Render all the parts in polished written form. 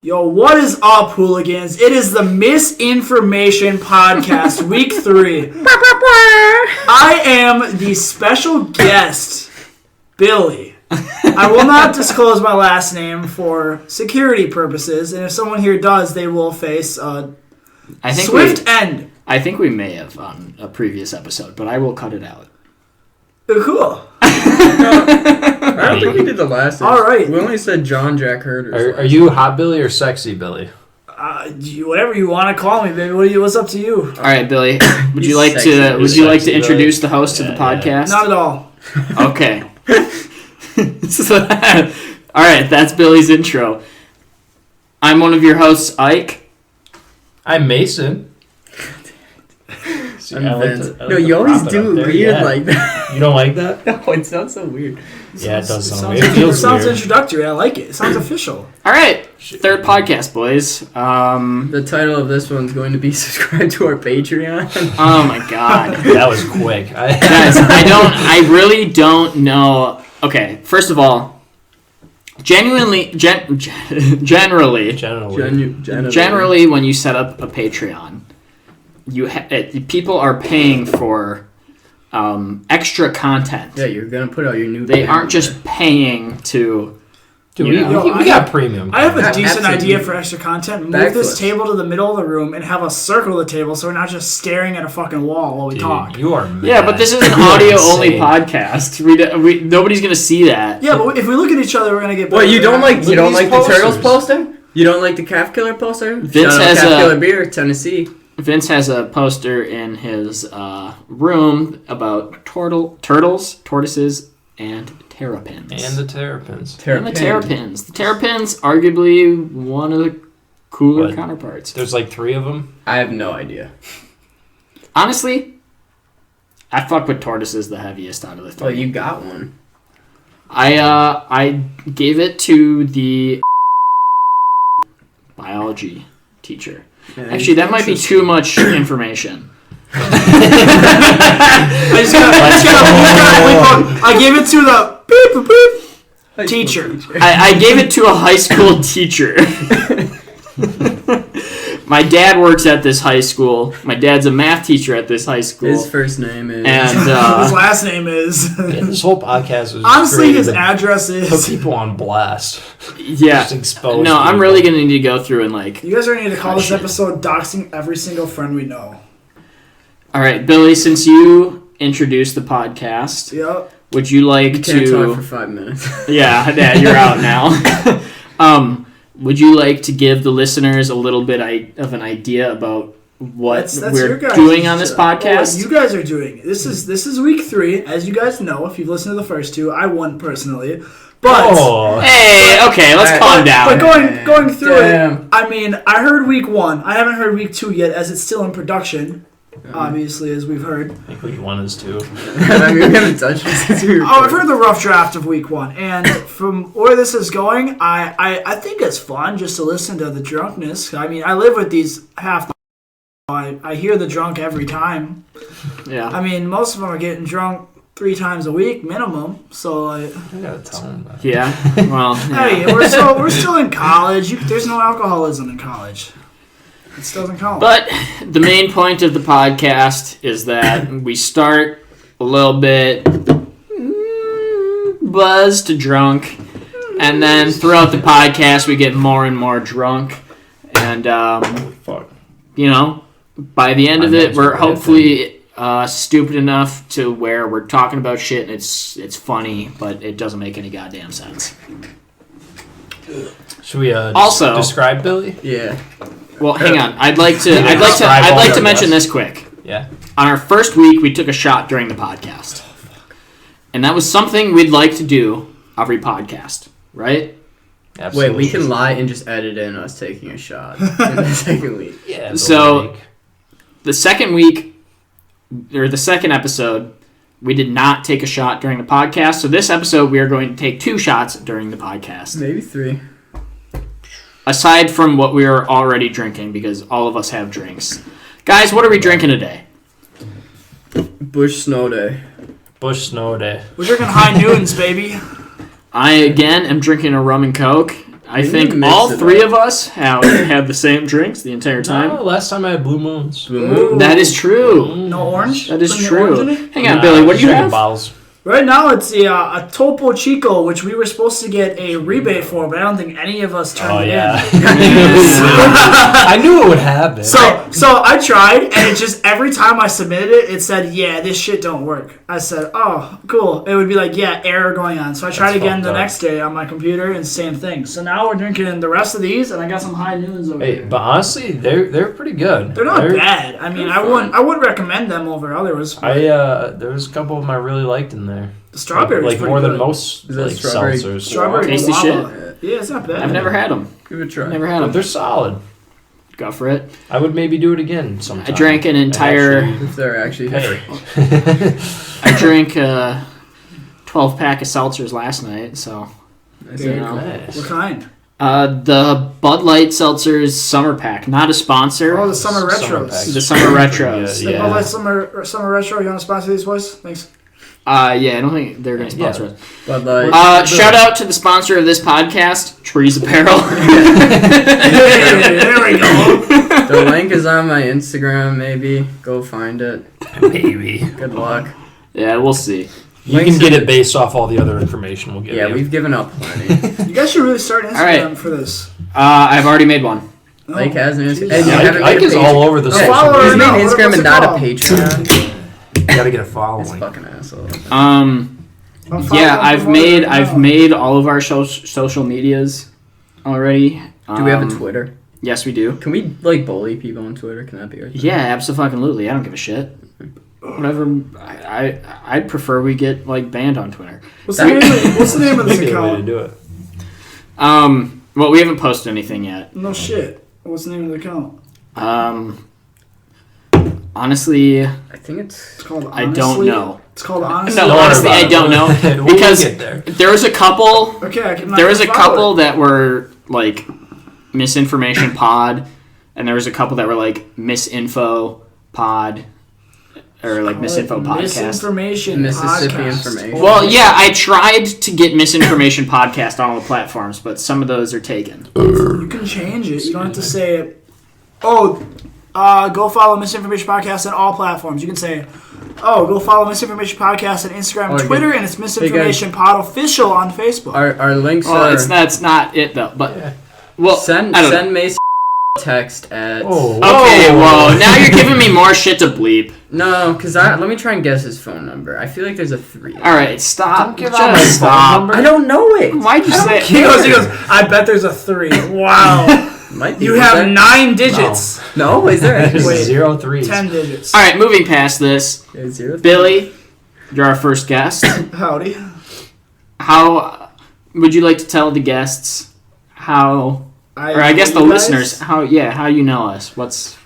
Yo, what is up, hooligans? It is the Misinformation podcast, week 3. I am the special guest, Billy. I will not disclose my last name for security purposes, and if someone here does, they will face a swift end. I think we may have on a previous episode, but I will cut it out. Cool. I don't think we did the last one. All right. We only said John Jack Herders. Are you Hot Billy or Sexy Billy? Whatever you want to call me, baby. What's up to you? All right, Billy. Would you like to introduce the host of the podcast? Not at all. Okay. All right, that's Billy's intro. I'm one of your hosts, Ike. I'm Mason. I'm Vince. No, you always do weird like that. You don't like that? No, it sounds so weird. Yeah, it does sound weird. weird. It sounds introductory. I like it. It sounds official. All right, third podcast, boys. The title of this one's going to be subscribe to our Patreon. Oh my god, that was quick. Guys, I really don't know. Okay, first of all, generally, when you set up a Patreon, people are paying for extra content. Yeah, you're gonna put out your new. They aren't just paying to. We got premium. I have a decent idea for extra content. Move this table to the middle of the room and have us circle the table so we're not just staring at a fucking wall while we talk. You are mad. Yeah, but this is an audio-only podcast. Nobody's gonna see that. Yeah, but if we look at each other, we're gonna get. Well, you don't like the Turtles poster? You don't like the Calf Killer poster? Vince has Calf Killer beer, Tennessee. Vince has a poster in his room about turtles, tortoises, and terrapins. And the terrapins. The terrapins, arguably one of the cooler counterparts. There's like 3 of them? I have no idea. Honestly, I fuck with tortoises the heaviest out of the 3. Well, you got one. I gave it to the biology teacher. Yeah, actually, that might be too much information. I gave it to the beep teacher. I gave it to a high school teacher. My dad works at this high school. My dad's a math teacher at this high school. His first name is... And his last name is... This whole podcast was... Honestly, his address is... Put people on blast. Yeah. Just expose No, I'm really going to need to go through and like... You guys are going to need to call this episode Doxing Every Single Friend We Know. All right, Billy, since you introduced the podcast... Yep. Would you like you can't talk for 5 minutes. Yeah, you're out now. Would you like to give the listeners a little bit of an idea about what we're doing on this podcast? What you guys are doing. This is week 3, as you guys know. If you've listened to the first 2, I won personally. But okay, let's calm down. But going through it, I mean, I heard week 1. I haven't heard week 2 yet, as it's still in production. Obviously, as we've heard. I think week 1 is 2. I mean, we haven't touched it since we recorded. I've heard the rough draft of week 1, and from where this is going, I think it's fun just to listen to the drunkness. I mean, I live with these half. I hear the drunk every time. Yeah. I mean, most of them are getting drunk 3 times a week minimum. So I gotta tell them that. Yeah. Well. Hey, we're still in college. There's no alcoholism in college. It still doesn't count. But the main point of the podcast is that we start a little bit buzzed to drunk, and then throughout the podcast we get more and more drunk, and by the end of it we're hopefully stupid enough to where we're talking about shit and it's funny, but it doesn't make any goddamn sense. Should we also describe Billy? Yeah. Well, hang on. I'd like to mention this quick. Yeah. On our first week, we took a shot during the podcast, and that was something we'd like to do every podcast, right? Absolutely. Wait, we can lie and just edit in us taking a shot in the second week. Yeah. So, the second week or the second episode, we did not take a shot during the podcast. So this episode, we are going to take 2 shots during the podcast. Maybe 3. Aside from what we are already drinking, because all of us have drinks. Guys, what are we drinking today? Bush Snow Day. Bush Snow Day. We're drinking High Noons, baby. I, again, am drinking a rum and coke. I think all three of us have had the same drinks the entire time. No, last time I had Blue Moons. That is true. No orange? That is Putting true. orange in it? Hang on, Billy. What do you drinking have? Bottles. Right now it's a Topo Chico, which we were supposed to get a rebate for, but I don't think any of us turned Oh, it yeah. in. I knew it would happen. So I tried, and it just, every time I submitted it, it said, yeah, this shit don't work. I said, oh, cool. It would be like, yeah, error going on. So I tried again the next day on my computer, and same thing. So now we're drinking the rest of these, and I got some High Noons over here. But honestly, they're pretty good. They're not bad. I mean, I would recommend them over others. There was a couple of them I really liked in there. The strawberry like more good. than most like strawberry? seltzers. Strawberry Tasty guava. Yeah, it's not bad. I've never had them. Give it a try. Never had But them. they're solid. Go for it. I would maybe do it again sometime. I drank an entire. If they're actually Hey. I drank a 12-pack of seltzers last night. So There you go. Nice. What kind? the Bud Light Seltzers Summer Pack, not a sponsor. Oh, the Summer Summer Retros. Pack. The Summer Retros. Yeah. The Bud Light Summer Retro. You want to sponsor these boys? Thanks. Yeah, I don't think they're going to sponsor us. Bud Light. Shout out to the sponsor of this podcast, Trees Apparel. Hey, there we go. The link is on my Instagram. Maybe go find it. Maybe. Good luck. Yeah, we'll see. You can get it based off all the other information we'll give you. Yeah, we've given up plenty. You guys should really start Instagram right. for this. I've already made one. Oh, Ike has an Instagram. Jesus. And you Ike- haven't made Ike a is page. all over the Yeah, social follow He's her made now. an Instagram What's and it not a called? Patreon. You gotta get a This following. fucking asshole. I'm Yeah, following I've them made right now. I've made all of our social medias already. Do we have a Twitter? Yes, we do. Can we bully people on Twitter? Can that be our thing? Yeah, absolutely. I don't give a shit. Whatever. I'd prefer we get banned on Twitter. What's the name of this Maybe a way to account? do it. Well, we haven't posted anything yet. No shit. What's the name of the account? Honestly, I think it's. It's called I don't know. It's called Honestly. No, honestly, I don't know We'll because get there. there was a couple. Okay, I can. There was a couple that were Misinformation Pod, and there was a couple that were Misinfo Pod, or Misinfo Podcast. Misinformation Mississippi podcast. Information. Well, yeah, I tried to get Misinformation Podcast on all the platforms, but some of those are taken. You can change it. You don't have to say, go follow Misinformation Podcast on all platforms. You can say, go follow Misinformation Podcast on Instagram and Twitter, and it's Misinformation Pod Official on Facebook. Our links Well, are. that's not it though. But well, Send I don't know. Mason text at. Oh, Okay, whoa! Now you're giving me more shit to bleep. No, because let me try and guess his phone number. I feel like there's a 3. All right, stop. Don't give out my Just phone stop. number. I don't know it. Why'd you say? He goes, I bet there's a 3. Wow. Might be. You Was have that- 9 digits. No, is there? There's Wait. 0 3s. 10 digits. All right, moving past this, Yeah, 0. Billy, you're our first guest. Howdy. How would you like to tell the guests how, or I guess the you listeners, guys- how you know us? What's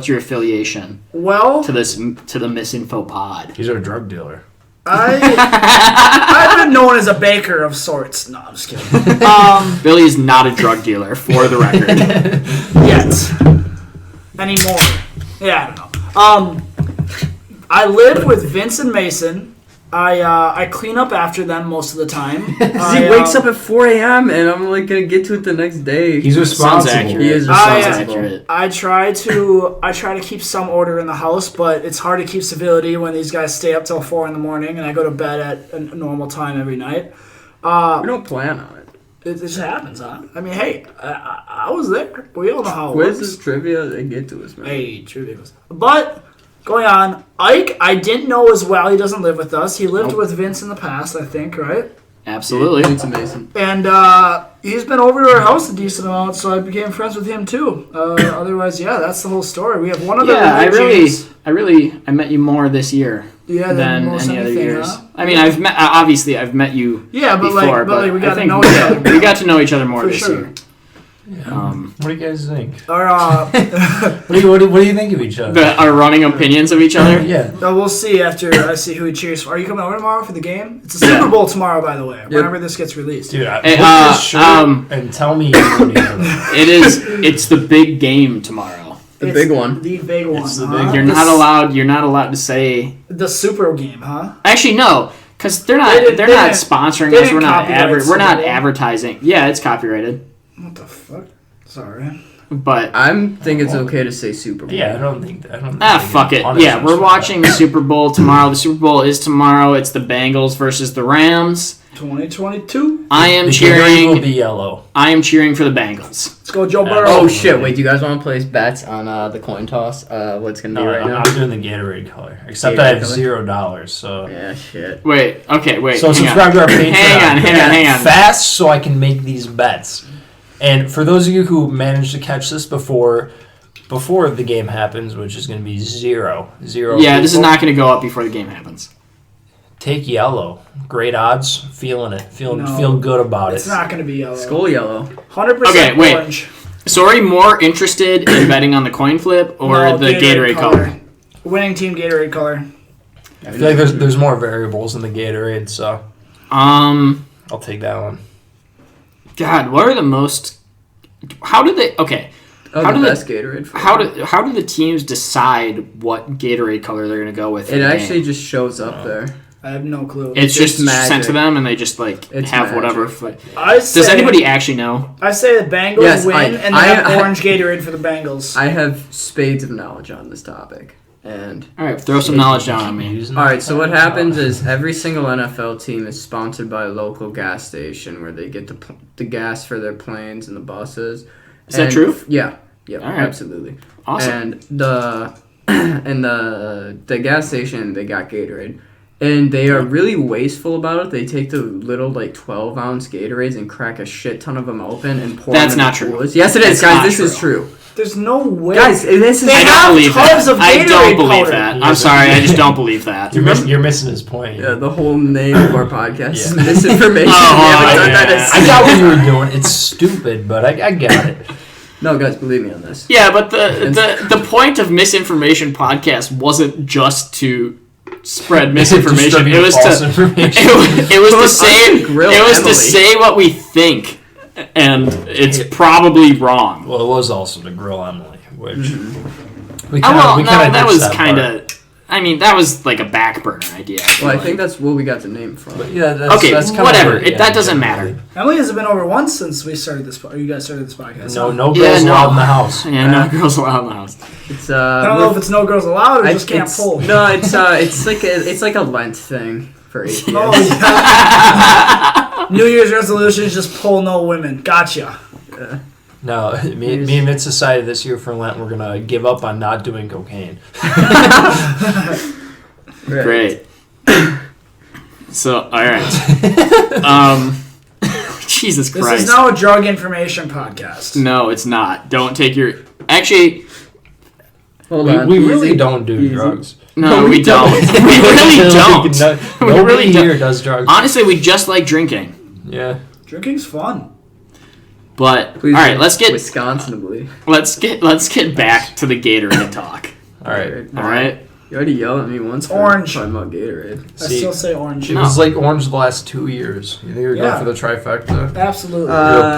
your affiliation Well, to the Misinfo Pod? He's our drug dealer. I've been known as a baker of sorts. No, I'm just kidding. Billy is not a drug dealer, for the record. Yet. Anymore. Yeah, I don't know. I live with Vince and Mason. I clean up after them most of the time. He wakes up at 4 a.m. and I'm gonna get to it the next day. He's Sounds responsible. accurate. He is Sounds responsible. accurate. I try to keep some order in the house, but it's hard to keep civility when these guys stay up till 4 in the morning and I go to bed at a normal time every night. We don't plan on it. It just happens, huh? I mean, hey, I was there. We all know how it Quizzes, works. trivia, they get to us, man. Hey, trivia. But going on, Ike, I didn't know as well. He doesn't live with us. He lived with Vince in the past, I think, right? Absolutely. It's amazing. And he's been over to our house a decent amount, so I became friends with him too. Otherwise, yeah, that's the whole story. We have one other. Yeah, religions. I met you more this year Yeah, than most any other anything, years. huh? I mean, I've met you Yeah, but before, like we I got to think know each other. we got to know each other more For this sure. year. What do you guys think? Or, What do you think of each other? Our running opinions of each other. Yeah. we'll see after I see who he cheers for. Are you coming over tomorrow for the game? It's a Super Bowl tomorrow, by the way. Whenever this gets released. Dude, Hey, look this shirt and tell me you're rooting for them. It's the big game tomorrow. The It's big one. The big one. It's the huh? big- You're not allowed to say. The Super game, huh? Actually, no, because they're They not didn't- they're they not didn't- sponsoring they us. didn't We're not copyright we're not Super Bowl. advertising. Yeah, it's copyrighted. What the fuck? Sorry. But I think it's okay to say Super Bowl. Yeah, I don't think they fuck get it. punished Yeah, for we're that. watching the Super Bowl tomorrow. The Super Bowl is tomorrow. It's the Bengals versus the Rams. 2022. I am The Gatorade will cheering. be yellow. I am cheering for the Bengals. Let's go, Joe Burrow. Oh shit! Wait, do you guys want to place bets on the coin toss? What's gonna be No, right I'm now? not doing the Gatorade color. Except Gatorade I have color? $0. So Yeah, shit. Wait. Okay. Wait. So hang subscribe on. to our Patreon. Hang on. Fast so I can make these bets. And for those of you who managed to catch this before the game happens, which is going to be zero. Yeah, this is not going to go up before the game happens. Take yellow. Great odds. Feeling it. No. Feel good about It's it. not going to be yellow. Skull yellow. 100% Okay, wait. orange. So are you more interested in betting on the coin flip or No, the Gatorade color? Winning team Gatorade color. I feel like there's more variables in the Gatorade, so I'll take that one. God, what are the most? How do they? Okay. Oh, How the do the- best Gatorade. How do the teams decide what Gatorade color they're going to go with? It actually just shows up there. I have no clue. It's just magic. sent to them, and they just like It's have magic. whatever. Does Does anybody actually know? I say the Bengals Yes, win, and they have I- orange Gatorade for the Bengals. I have spades of knowledge on this topic, and All right, throw some knowledge down on me. all right. So what happens is every single NFL team is sponsored by a local gas station where they get the gas for their planes and the buses. Is that true? Yeah. Yeah. All right. Absolutely. Awesome. And the gas station, they got Gatorade. And they are really wasteful about it. They take the little 12-ounce Gatorades and crack a shit ton of them open and pour That's them in not the true. coolers. Yes, it is, That's guys. not This true. is true. There's no way. Guys, this is They I have don't believe tubs that. of I don't Gatorade believe powder. that. I'm sorry, I just don't believe that. You're missing his point. Yeah, the whole name of our podcast is Yeah. Misinformation. Oh, we haven't done yeah. that I got what you were doing. It's stupid, but I got it. No, guys, believe me on this. Yeah, but the point of Misinformation podcast wasn't just to spread misinformation. Distribute It was false to information. it was to say grill it was Emily. to say what we think, and it's probably wrong. Well, it was also to grill Emily, which we Oh, kind well, of no, that was kind of. I mean, that was like a back burner idea. Well, I think that's what we got the name from. But yeah, that's, Okay, that's kinda whatever. where- yeah, That doesn't generally. matter. Emily has been over once since we started this. Or you guys started this podcast. No Yeah, girls no. allowed in the house. Yeah, no girls allowed in the house. It's I don't know if it's no girls allowed or just can't it's- pull. No, it's like a Lent thing for atheists. Oh, yeah. New Year's resolution is just pull no women. Gotcha. No, me and Mitch decided this year for Lent we're gonna give up on not doing cocaine. Great. So, all right. Jesus This Christ. is now a drug information podcast. No, it's not. Don't take your. Actually, Hold We on. really Easy. don't do Easy. drugs. no, we we don't. don't. We really don't. We Nobody really don't. here does drugs. Honestly, we just like drinking. Yeah. Drinking's fun. But Please all right, don't let's get back to the Gatorade talk. All right. All right. You already yelled at me once for Orange. talking about Gatorade. I See, still say orange. It was like orange the last 2 years. You think you're Yeah. going for the trifecta? Absolutely.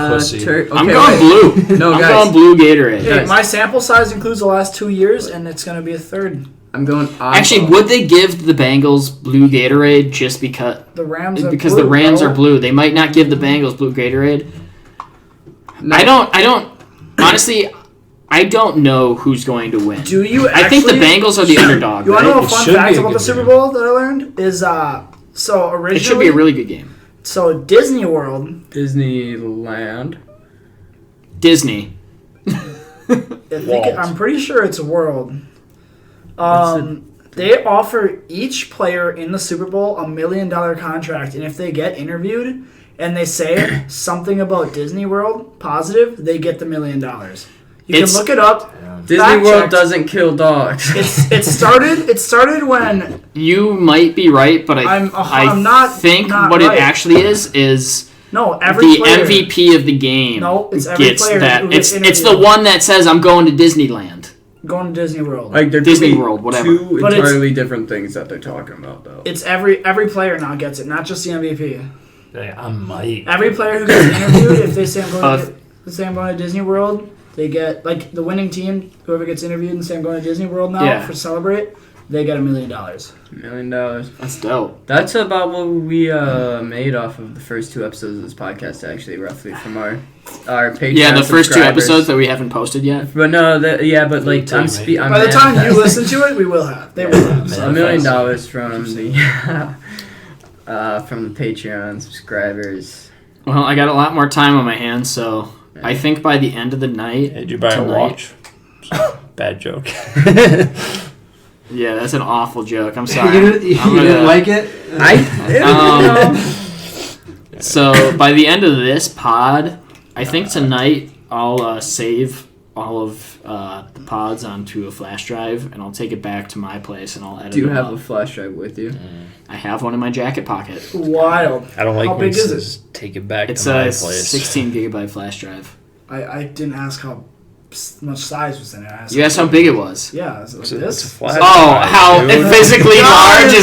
pussy. I'm going blue. No, I'm guys. going blue Gatorade. Hey, my sample size includes the last 2 years, and it's going to be a third. I'm going Actually, eyeball. would they give the Bengals blue Gatorade just because The Rams are because blue, the Rams bro. are blue? They might not give the Bengals blue Gatorade. No. I don't. Honestly, I don't know who's going to win. Do you I think the actually- Bengals are the underdog. You want to know Right? a It fun should fact be a about the good Super game. Bowl that I learned? Is so originally It should be a really good game. so Disney World. Disneyland. Disney. I'm pretty sure it's World. What's They offer each player in the Super Bowl $1 million contract, and if they get interviewed and they say something about Disney World positive, they get the $1 million. You It's- can look it up. Disney Fact World checked. doesn't kill dogs. It started when You might be right, but I'm I not- think not what right. it actually is no every the player, MVP of the game. No, it's every gets player that. who gets It's the interviewed. one that says I'm going to Disneyland. going to Disney World. Like there Disney could be World, whatever. two But it's- entirely different things that they're talking about, though. It's every player now gets it, not just the MVP. I might. Every player who gets interviewed, if they say Uh, I'm going to Disney World, they get like the winning team. Whoever gets interviewed and say I'm going to Disney World now Yeah. for Celebrate, they get $1 million. $1 million. That's dope. That's about what we made off of the first 2 episodes of this podcast, actually, roughly, from our Patreon Yeah, the first 2 subscribers. episodes that we haven't posted yet. But no, but like, Tell me. I'm By the time you listen to it, we will have. They will have. So $1 million from the from the Patreon subscribers. Well, I got a lot more time on my hands, so I think by the end of the night. Did you buy a watch? Bad joke. Yeah, that's an awful joke. I'm sorry. You didn't like it? So by the end of this pod, I think tonight I'll save all of the pods onto a flash drive, and I'll take it back to my place, and I'll edit. Do you them have up. a flash drive with you? I have one in my jacket pocket. Wild. I don't like How when big it is says take it back It's to my a place. 16 gigabyte flash drive. I didn't ask how much size was in it. I asked You asked how big it was. Yeah, is it like It's a this? flash Oh, drive, how dude. physically God, large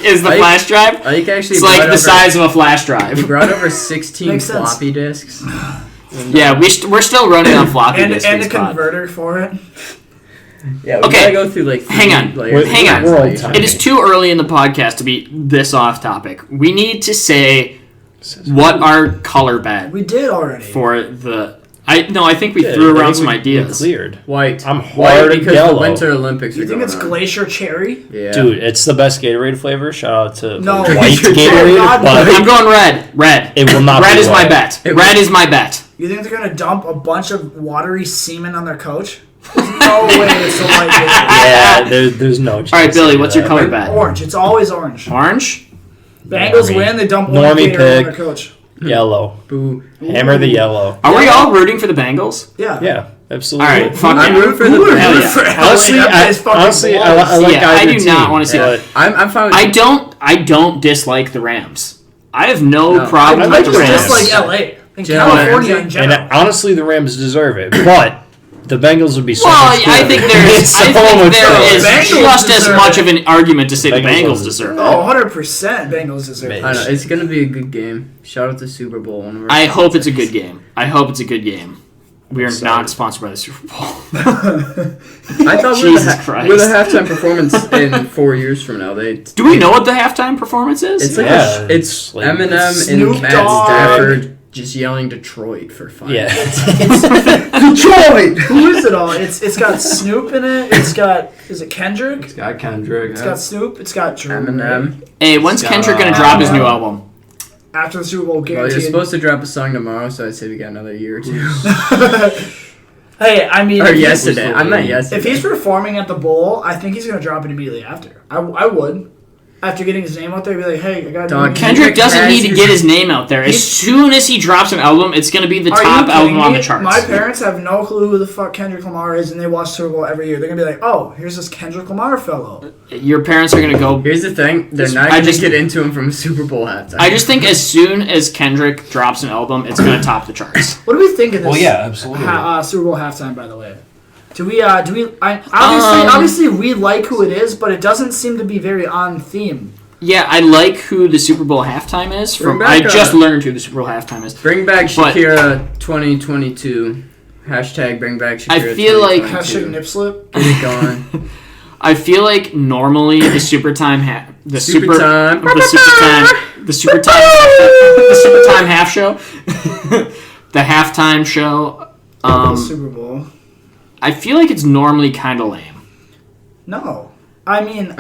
is the Like- flash drive? I think actually It's like brought the over- size of a flash He drive. brought over 16 Makes sense. floppy disks. Yeah, we're still running on floppy And disks. a for this pod. converter for it. Yeah, we Okay, gotta go through like 3 hang on. layers of Hang on. We're all installation. It is too early in the podcast to be this off topic. We need to say what our color bet We did already. for the. I think we Yeah, threw I around think some we ideas. Cleared. White. I'm White hard because yellow. the Winter Olympics You are think going it's on. Glacier Cherry? Yeah. Dude, it's the best Gatorade flavor. Shout out to No, the white Gatorade. Gatorade, God, but I'm going red. Red. it will not Red be is my white. bet. It Red will- is my bet. You think they're gonna dump a bunch of watery semen on their coach? There's no way it's the white Gatorade. Yeah, there's no chance. All right, Billy, to do what's your that. color bet? Orange. It's always orange. Orange. Bengals Normie. win. They dump Normie one Gatorade on pick. their coach. Yellow. Boo. Hammer the yellow. Are we all rooting for the Bengals? Yeah. Yeah, absolutely. All right, fuck I'm yeah. rooting for the Who would Hell root yeah. for LA? Honestly, That I place fucking blows. like Yeah, I either do not team, wanna see but I'm fine with I don't dislike the Rams. I have no No, problem I with like the the Rams. Just like LA. In Jalen California Ramsey. in general. And honestly, the Rams deserve it, but the Bengals would be so Well, much I cooler. think there is Bengals just as deserve much it. of an argument to say the Bengals Bengals deserve it. Oh, 100% Bengals deserve it. I know, it's gonna be a good game. Shout out to Super Bowl. One of our I hope it's a good game. I hope it's a good game. We are not sponsored by the Super Bowl. I thought Jesus Christ. we're the halftime performance in 4 years from now. Do we know what the halftime performance is? It's like Yeah, it's it's like- Eminem Snoop and Matt Dogg. Stafford just yelling Detroit for 5 Yeah. minutes. Detroit! Who is it all? It's got Snoop in it. It's got, is it Kendrick? It's got Kendrick. It's got Snoop. It's got Drew. Eminem. Hey, when's Kendrick gonna drop his new album? After the Super Bowl, Well, you're guaranteed. supposed to drop a song tomorrow, so I'd say we got another year or two. Hey, I mean, or if he's- yesterday. I meant yesterday. If he's performing at the bowl, I think he's gonna drop it immediately after. I would. After getting his name out there, be like, hey, I got Dog, Kendrick doesn't has need to his- get his name out there. As soon as he drops an album, it's gonna be the Are top you album kidding on me? the charts. My parents have no clue who the fuck Kendrick Lamar is, and they watch Super Bowl every year. They're gonna be like, oh, here's this Kendrick Lamar fellow. Your parents are gonna go. Here's the thing: they're not I going to just- get into him from a Super Bowl halftime. I just think as soon as Kendrick drops an album, it's gonna top the charts. What do we think of this? Well, yeah, absolutely. Super Bowl halftime, by the way. Do we? Obviously, we like who it is, but it doesn't seem to be very on theme. Yeah, I like who the Super Bowl halftime is. Bring I back, just learned who the Super Bowl halftime is. Bring back But- Shakira 2022. Hashtag bring back Shakira. I feel like- Hashtag 2022. nip slip. Get it going. I feel like normally the Super Time the Super time. the Super Time half show, the halftime show. Super Bowl. I feel like it's normally kind of lame. No, I mean,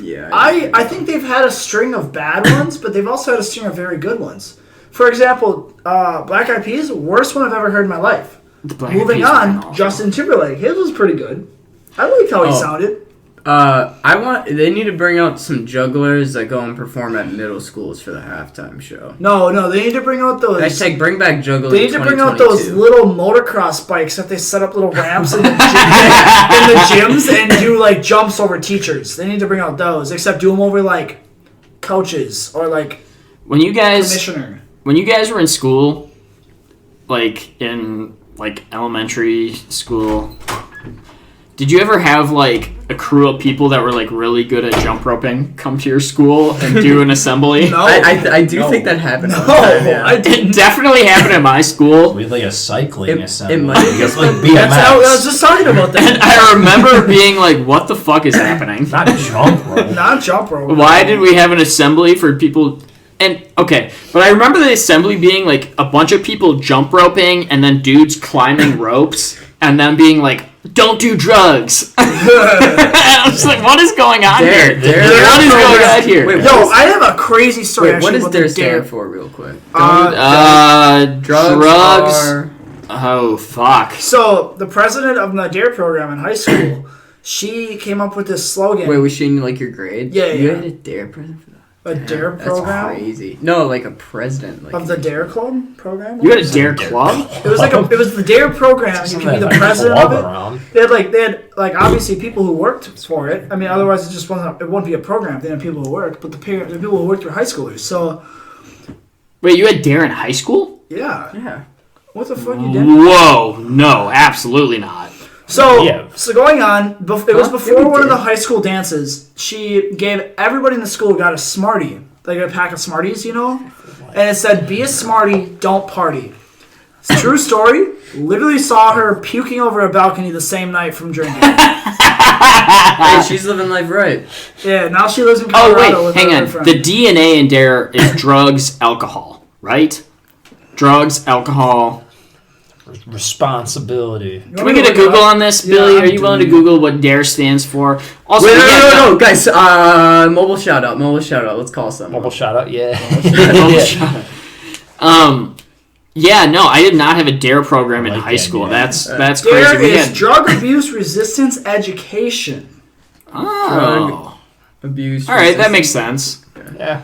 Yeah. I think they've had a string of bad ones, but they've also had a string of very good ones. For example, Black Eyed Peas, worst one I've ever heard in my life. The Black Eyed Moving Peas are on, awful. Justin Timberlake, his was pretty good. I liked how he Oh. sounded. They need to bring out some jugglers that go and perform at middle schools for the halftime show. No, they need to bring out those. Hashtag bring back jugglers. They need to bring out those 2022. little motocross bikes that they set up little ramps in the, gyms and do like jumps over teachers. They need to bring out those, except do them over like coaches or like When you guys commissioner. were in school, like in like elementary school, did you ever have like a crew of people that were like really good at jump roping come to your school and do an assembly? No. I do think that happened. No, one time, yeah. I didn't. It definitely happened at my school. We had like a cycling assembly. It might have It's just like been- That's how I was BMX. just talking about And that. I remember being like, what the fuck is happening? Not jump rope. Not jump rope. Why did we have an assembly for people? And okay, but I remember the assembly being like a bunch of people jump roping and then dudes climbing ropes and then being like, don't do drugs. I was like, what is going on here? What is going on here? Wait, Yo, I have a crazy story. Wait, what actually, does about DARE the dare stand for, real quick? Drugs. Are... Oh, fuck. So the president of the DARE program in high school, she came up with this slogan. Wait, was she in like your grade? Yeah, You yeah. had a DARE president for that? A DARE That's program crazy. No, like a president. Like of the DARE Club program. You had a dare club? It was it was the DARE program. You can be the president of it. They had obviously people who worked for it. I mean, otherwise it wouldn't be a program. They had people who worked, but the people who worked were high schoolers. So Wait, you had dare in high school? yeah, what the fuck you did? Whoa, no, absolutely not. So Yeah. so going on, it was Yeah, before we one of did. the high school dances. She gave everybody in the school got a Smartie, like a pack of Smarties, you know, and it said, "Be a Smartie, don't party." It's a true story. Literally saw her puking over a balcony the same night from drinking. Hey, she's living life right. Yeah, now she lives in Oh, Colorado wait, with hang her on. friend. The DNA in dare is drugs, alcohol, right? Drugs, alcohol. Responsibility. Can we get a Google on this, Yeah, Billy? I'm Are you willing to doing it. Google what DARE stands for? Also, Wait, yeah, no, guys. Mobile shout out. Let's call someone. Mobile shout out, yeah. Yeah, no, I did not have a DARE program in I like high that, school. yeah. That's DARE crazy. We is had, drug abuse resistance education. oh, Abuse. all right, that makes sense. Yeah,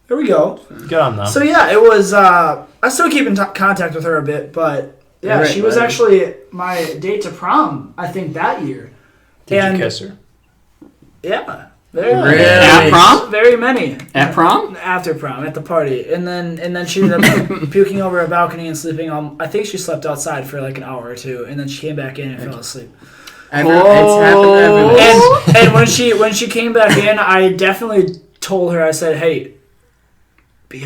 There we go. good on them. So yeah, it was. I still keep in contact with her a bit, but yeah, Right, she was right. actually my date to prom. I think that year. Did and you kiss her? Yeah, very Really? At prom? very many. At prom? After prom, at the party, and then she ended up puking over a balcony and sleeping on. I think she slept outside for like an hour or two, and then she came back in and fell asleep. It's happened everywhere. And when she came back in, I definitely told her. I said, "Hey, be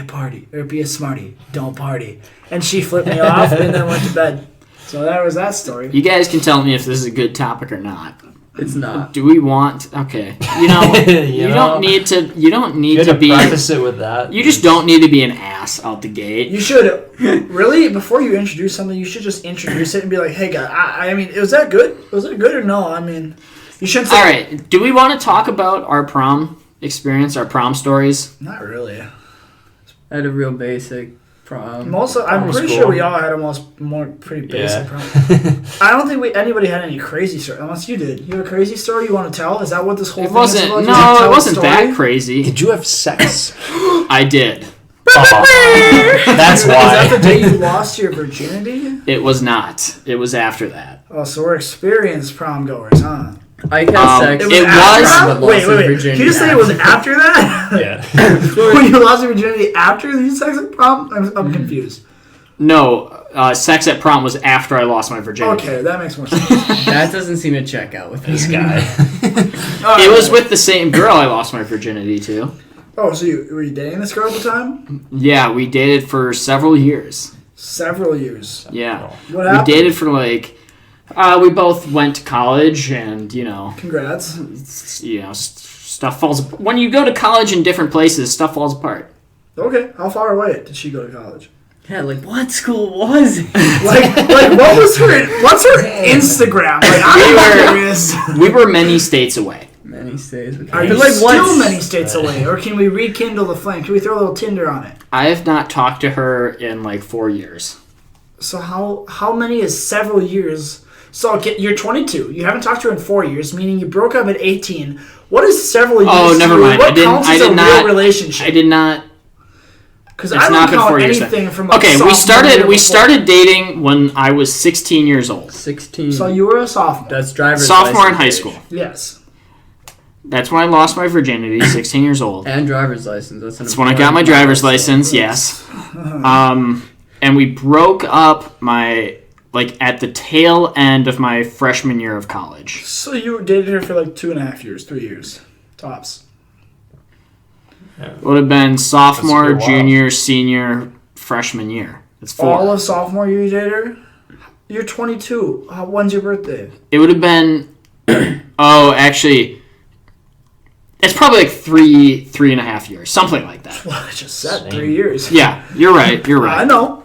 a smarty, don't party." And she flipped me off, and then went to bed. So that was that story. You guys can tell me if this is a good topic or not. It's not. Do we want? Okay, you know, you don't need to. You don't need You to had to be. preface it with that. You just don't need to be an ass out the gate. You should really before you introduce something, you should just introduce it and be like, "Hey, guy, I mean, was that good? Was it good or no? I mean, you shouldn't say." All right. Do we want to talk about our prom experience, our prom stories? Not really. I had a real basic prom. I'm was pretty cool. sure we all had a pretty basic Yeah. prom. I don't think anybody had any crazy story, unless you did. You have a crazy story you want to tell? Is that what this whole It thing wasn't. is about? You No, tell it a wasn't story? that crazy. Did you have sex? I did. That's Is that the why. day you lost your virginity? It was not. It was after that. Oh, so we're experienced prom goers, huh? I had sex. It after was- that? but Wait. lost my Can you just say it was after that? Yeah. When you lost your virginity after you sex at prom? I'm confused. No, sex at prom was after I lost my virginity. Okay, that makes more sense. That doesn't seem to check out with This me. guy. It was with the same girl I lost my virginity to. Oh, so were you dating this girl at the time? Yeah, we dated for several years. Several years. Yeah. What We happened? dated for like, we both went to college and, you know, Congrats. stuff falls apart. When you go to college in different places, stuff falls apart. Okay, how far away did she go to college? Yeah, like what school was it? Like what's her Instagram? Like, I'm curious. We were many states away. Many states. Are you like still many states away, or can we rekindle the flame? Can we throw a little Tinder on it? I have not talked to her in like 4 years. So how many is several years? So you're 22. You haven't talked to her in 4 years, meaning you broke up at 18. What is several years? Oh, never to you? mind. What counts as a real relationship? I did not. Because It's I not don't been 4 count years. anything from Okay, we sophomore year before. started dating when I was 16 years old. 16. So you were a sophomore. That's driver's Sophomore in license high age. school. Yes. That's when I lost my virginity, 16 years old. And driver's license. That's when I got my driver's license, yes. And we broke up my like at the tail end of my freshman year of college. So you dated her for like 2.5 years, 3 years, tops. Would have been sophomore, That's a good while. junior, senior, freshman year. It's 4. All of sophomore year you dated her? You're 22. When's your birthday? It would have been. Oh, actually, it's probably like 3.5 years, something like that. Well, I just said Same. 3 years. Yeah, you're right. You're I right. know.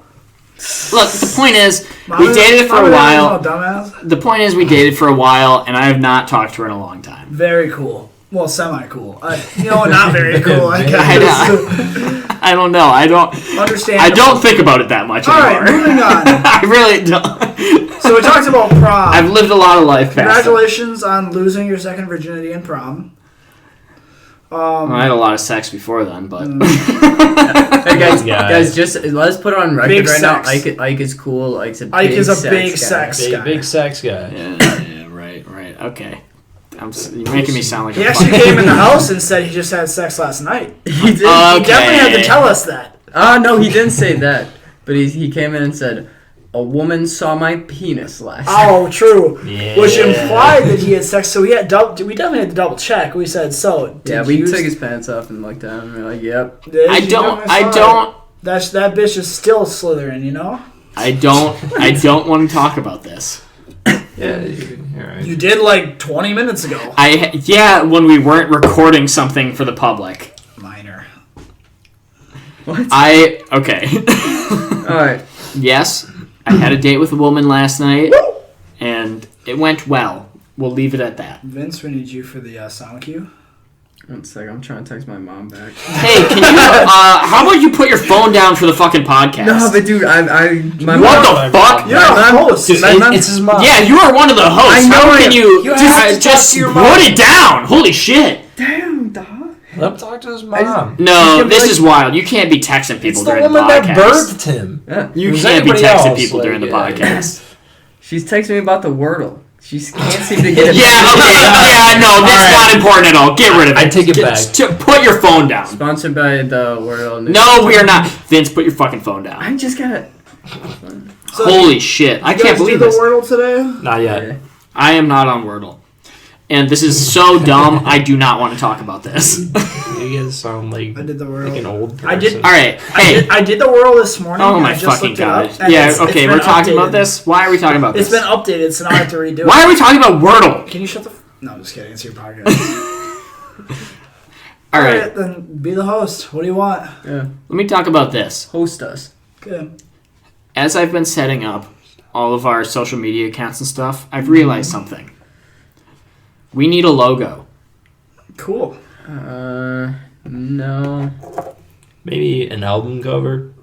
Look, the point is, we Mama- dated for a Mama while. doesn't know, dumbass. The point is, we dated for a while, and I have not talked to her in a long time. Very cool. Well, semi-cool. Not very cool, I I guess. I don't know. I don't Understandable. think about it that much All anymore. right, moving on. I really don't. So we talked about prom. I've lived a lot of life past it. Congratulations on losing your second virginity in prom. Well, I had a lot of sex before then, but Hey guys, Yeah. guys, just let's put it on record Big right sex. now. Ike is cool. Ike's a Ike big is a sex big guy. sex guy. Big sex guy. yeah, right, okay. You're making me sound like He a actually fucking... came in the house and said he just had sex last night. He did. He definitely had to Okay. tell us that. No, he didn't say that. But he came in and said, "A woman saw my penis last night." Oh, true. Yeah. Which implied that he had sex. So we definitely had to double check. We said, so. Yeah, did we you took his pants off and looked at him and we're like, "Yep." Did I you don't. definitely saw it? That bitch is still slithering, you know? I don't want to talk about this. Yeah, you're right. You did like 20 minutes ago. When we weren't recording something for the public. Minor. What? Okay. All right. Yes, I had a date with a woman last night, and it went well. We'll leave it at that. Vince, we need you for the sound cue. 1 second, I'm trying to text my mom back. Hey, can you? How about you put your phone down for the fucking podcast? No, but dude, my What mom. the fuck? You're a host. Dude, My mom- it's his mom. Yeah, you are one of the hosts. I know How I can am. you You have to just talk to your put mom. it down? Holy shit! Damn, dog. Let him talk to his mom. No, can be this like- is wild. You can't be texting people It's the during the woman that podcast. birthed him. Yeah. You Who's can't be anybody texting else, people like, during the yeah. podcast. She's texting me about the Wordle. She can't seem to get it. Yeah, okay. Yeah, no, that's All right. not important at all. Get rid of it. I take it back. Put your phone down. Sponsored by the Wordle. No, we are not. Vince, put your fucking phone down. I just got. So Holy shit. I you can't guys believe do this. the Wordle today? Not yet. I am not on Wordle. And this is so dumb, I do not want to talk about this. You guys sound like I did the Wordle. like an old person. I did- Alright, hey. I did the Wordle this morning. Oh and my I just fucking looked it up, god. and Yeah, it's okay, been we're talking about updated. this? Why are we talking about It's this? been updated, so now I have to redo it. Why are we talking about Wordle? Can you shut the... No, I'm just kidding. It's your podcast. Alright, then be the host. What do you want? Yeah. let me talk about this. Host us. Good. As I've been setting up all of our social media accounts and stuff, I've realized something. We need a logo. Cool. No. Maybe an album cover.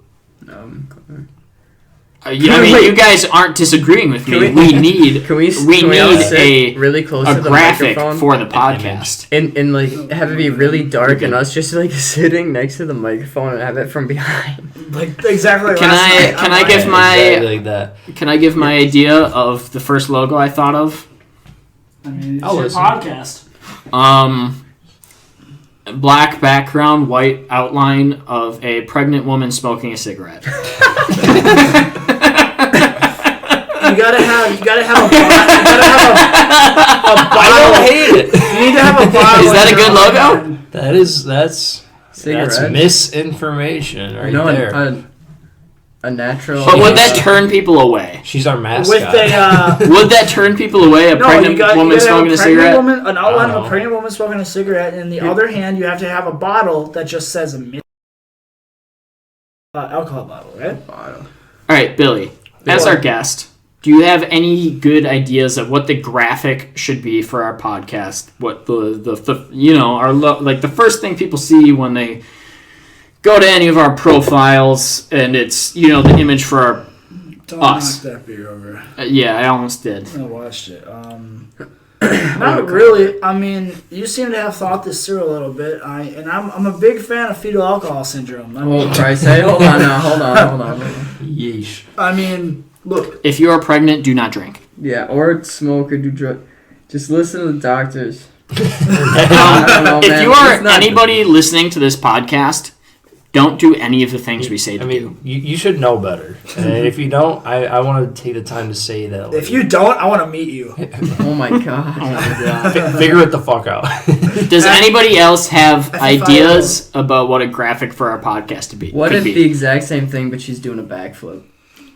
I mean, Wait. you guys aren't disagreeing with me. Can We need Can we need all sit a really close a to the graphic microphone? for the podcast. And like have it be really dark Okay. and us just like sitting next to the microphone and have it from behind. Like, exactly like Can last I- night. can I'm I give like- my- Exactly like that. Can I give my idea of the first logo I thought of? I mean, it's I'll your listen. podcast. Black background, white outline of a pregnant woman smoking a cigarette. You gotta have a bottle. I don't hate it. You need to have a bottle. Is that in a good your logo? hand. That's Cigarette. misinformation right You know, there. a natural. But would that turn people away? She's our mascot. With a Would that turn people away? A no, pregnant you got woman you gotta smoking have a pregnant cigarette? woman, an outline of Oh. a pregnant woman smoking a cigarette, and in the other hand, you have to have a bottle that just says alcohol bottle, right? bottle. All right, Billy, as our guest, do you have any good ideas of what the graphic should be for our podcast? What the you know like the first thing people see when they go to any of our profiles, and it's the image for our Don't Us. knock that beer over. yeah, I almost did. I watched it. Not really. I mean, you seem to have thought this through a little bit. I'm a big fan of fetal alcohol syndrome. I mean, Oh Christ! Hey, hold on now. Hold on. Yeesh. I mean, look. If you are pregnant, do not drink. Yeah, or smoke or do drug. Just listen to the doctors. If I don't know, man. you are It's not- anybody listening to this podcast, don't do any of the things we say to do. You should know better. And if you don't, I want to take the time to say that. If you don't, I want to meet you. Oh my god. Figure it the fuck out. Does anybody else have ideas about what a graphic for our podcast to be? What if the exact same thing, but she's doing a backflip?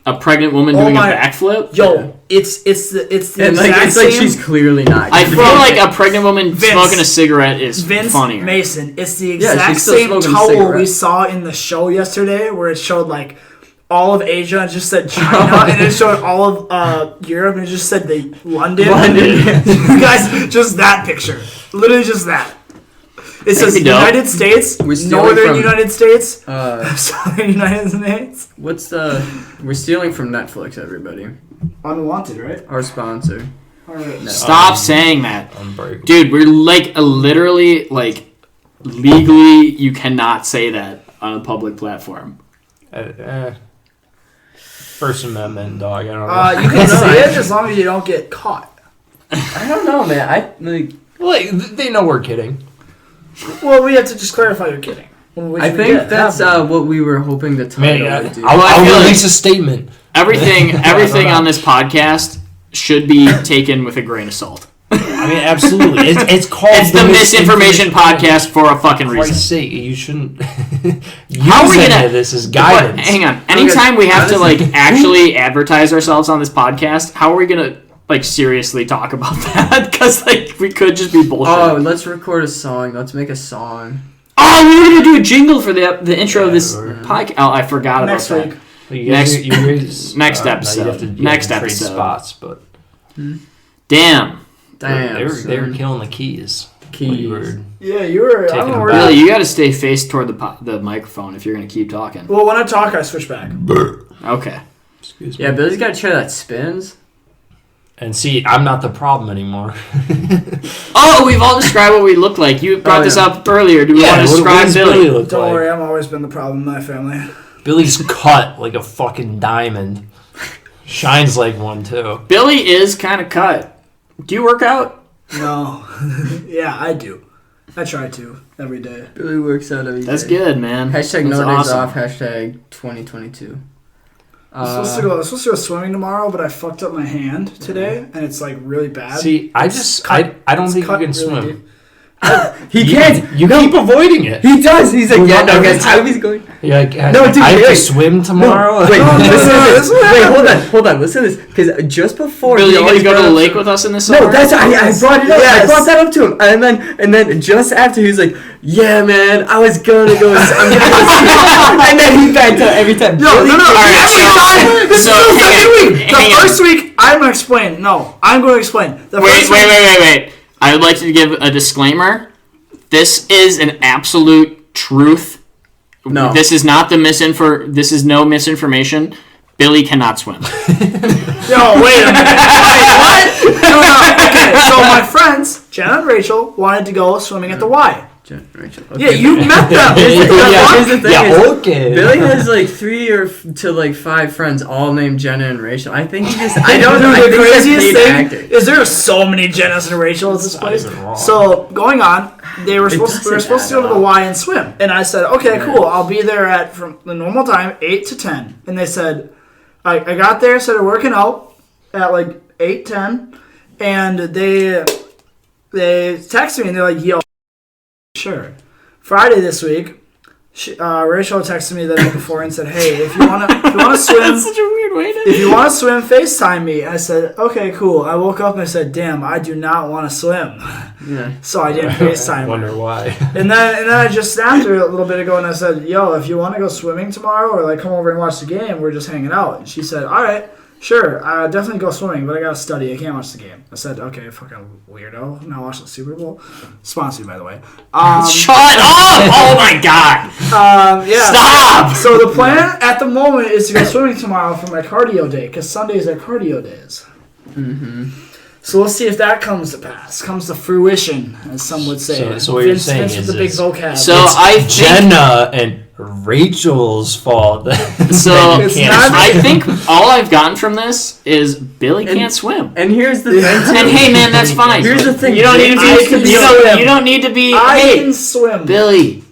A pregnant woman doing a backflip? Yo, it's the and exact same. Like she's clearly not. I feel like a pregnant woman smoking a cigarette is funnier. Mason, it's the exact same towel we saw in the show yesterday, where it showed like all of Asia and it just said China, and it showed all of Europe and it just said London. You guys, just that picture, literally just that. It says United States, Northern United States, Southern United States. We're stealing from Netflix, everybody. Unwanted, right? Our sponsor. Right. Stop saying that. Dude, we're like literally, like, legally, you cannot say that on a public platform. First Amendment, dog. I don't know. You can say it as long as you don't get caught. I don't know, man. Well, they know we're kidding. Well, we have to just clarify you're kidding. I think that's what we were hoping the title would do. I'll release a statement. Everything on this podcast should be taken with a grain of salt. I mean, absolutely. It's called the Misinformation Podcast for a fucking reason. Christ's sake, you shouldn't. How are we gonna? This is guidance. Hang on. Anytime we have to like actually advertise ourselves on this podcast, how are we gonna like seriously talk about that? Because like we could just be bullshit. Oh, let's record a song. Let's make a song. Oh, we were gonna do a jingle for the intro of this podcast. Oh, I forgot about that. Next episode. Next episode. Spots, but damn. They were killing the keys. Yeah, you were. I don't know where. Really, you got to stay faced toward the microphone if you're gonna keep talking. Well, when I talk, I switch back. Okay. Excuse me. Yeah, Billy's got a chair that spins. And see, I'm not the problem anymore. Oh, we've all described what we look like. You brought this up earlier. Do we want to describe Billy? Don't worry, I've always been the problem in my family. Billy's cut like a fucking diamond. Shines like one, too. Billy is kind of cut. Do you work out? No. Yeah, I do. I try to every day. Billy works out every day. That's good, man. Hashtag no days off. Hashtag 2022. I'm supposed to go swimming tomorrow, but I fucked up my hand today, and it's like really bad. See, I don't think you can swim. Deep. He can't. You keep avoiding it. He does. He's like, yeah, no, guys, how he's going. You're like, no, dude, I have to swim tomorrow. No, wait, hold on. Listen to this, because just before Billy, you gonna go to the lake with us in the summer? No, that's I brought it up. Yes. I brought that up to him, and then just after he was like, yeah, man, I was gonna go. I'm gonna go swim. And then he backed out every time. No. This is the second week. The first week, I'm gonna explain. No, I'm going to explain. Wait. I would like to give a disclaimer. This is an absolute truth. No. This is not this is no misinformation. Billy cannot swim. Yo, wait a minute. Wait, what? No. Okay, so my friends, Jenna and Rachel, wanted to go swimming at the Y. Rachel. Okay. Yeah, you met them. Here's the thing. Okay. Billy has like 3 to 5 friends, all named Jenna and Rachel. I think I don't know. The craziest thing is there are so many Jennas and Rachel at this place. So going on, we were supposed to go to the Y and swim, and I said, okay, cool. I'll be there from the normal time, 8 to 10. And they said, I got there, started working out at like 8:10, and they texted me and they're like, yo. Sure. Friday this week, Rachel texted me the day before and said, "Hey, if you wanna swim, that's such a weird way to. If you wanna swim, FaceTime me." I said, "Okay, cool." I woke up and I said, "Damn, I do not want to swim." Yeah. So I didn't FaceTime. I wonder why. And then I just snapped her a little bit ago and I said, "Yo, if you want to go swimming tomorrow or like come over and watch the game, we're just hanging out." And she said, "All right. Sure, I'll definitely go swimming, but I gotta study. I can't watch the game." I said, "Okay, fucking weirdo. I'm not watching the Super Bowl." Sponsored, by the way. Shut up! Oh my god! Yeah. Stop! So the plan at the moment is to go swimming tomorrow for my cardio day, because Sundays are cardio days. Mm-hmm. So we'll see if that comes to pass, comes to fruition, as some would say. So what you're saying Vince is with the big vocab. So I think Jenna and Rachel's fault. So I think all I've gotten from this is Billy can't swim. And here's the thing. And hey, man, that's fine. Here's the thing. You don't need to be. You don't need to be. I Hey, can swim. Billy,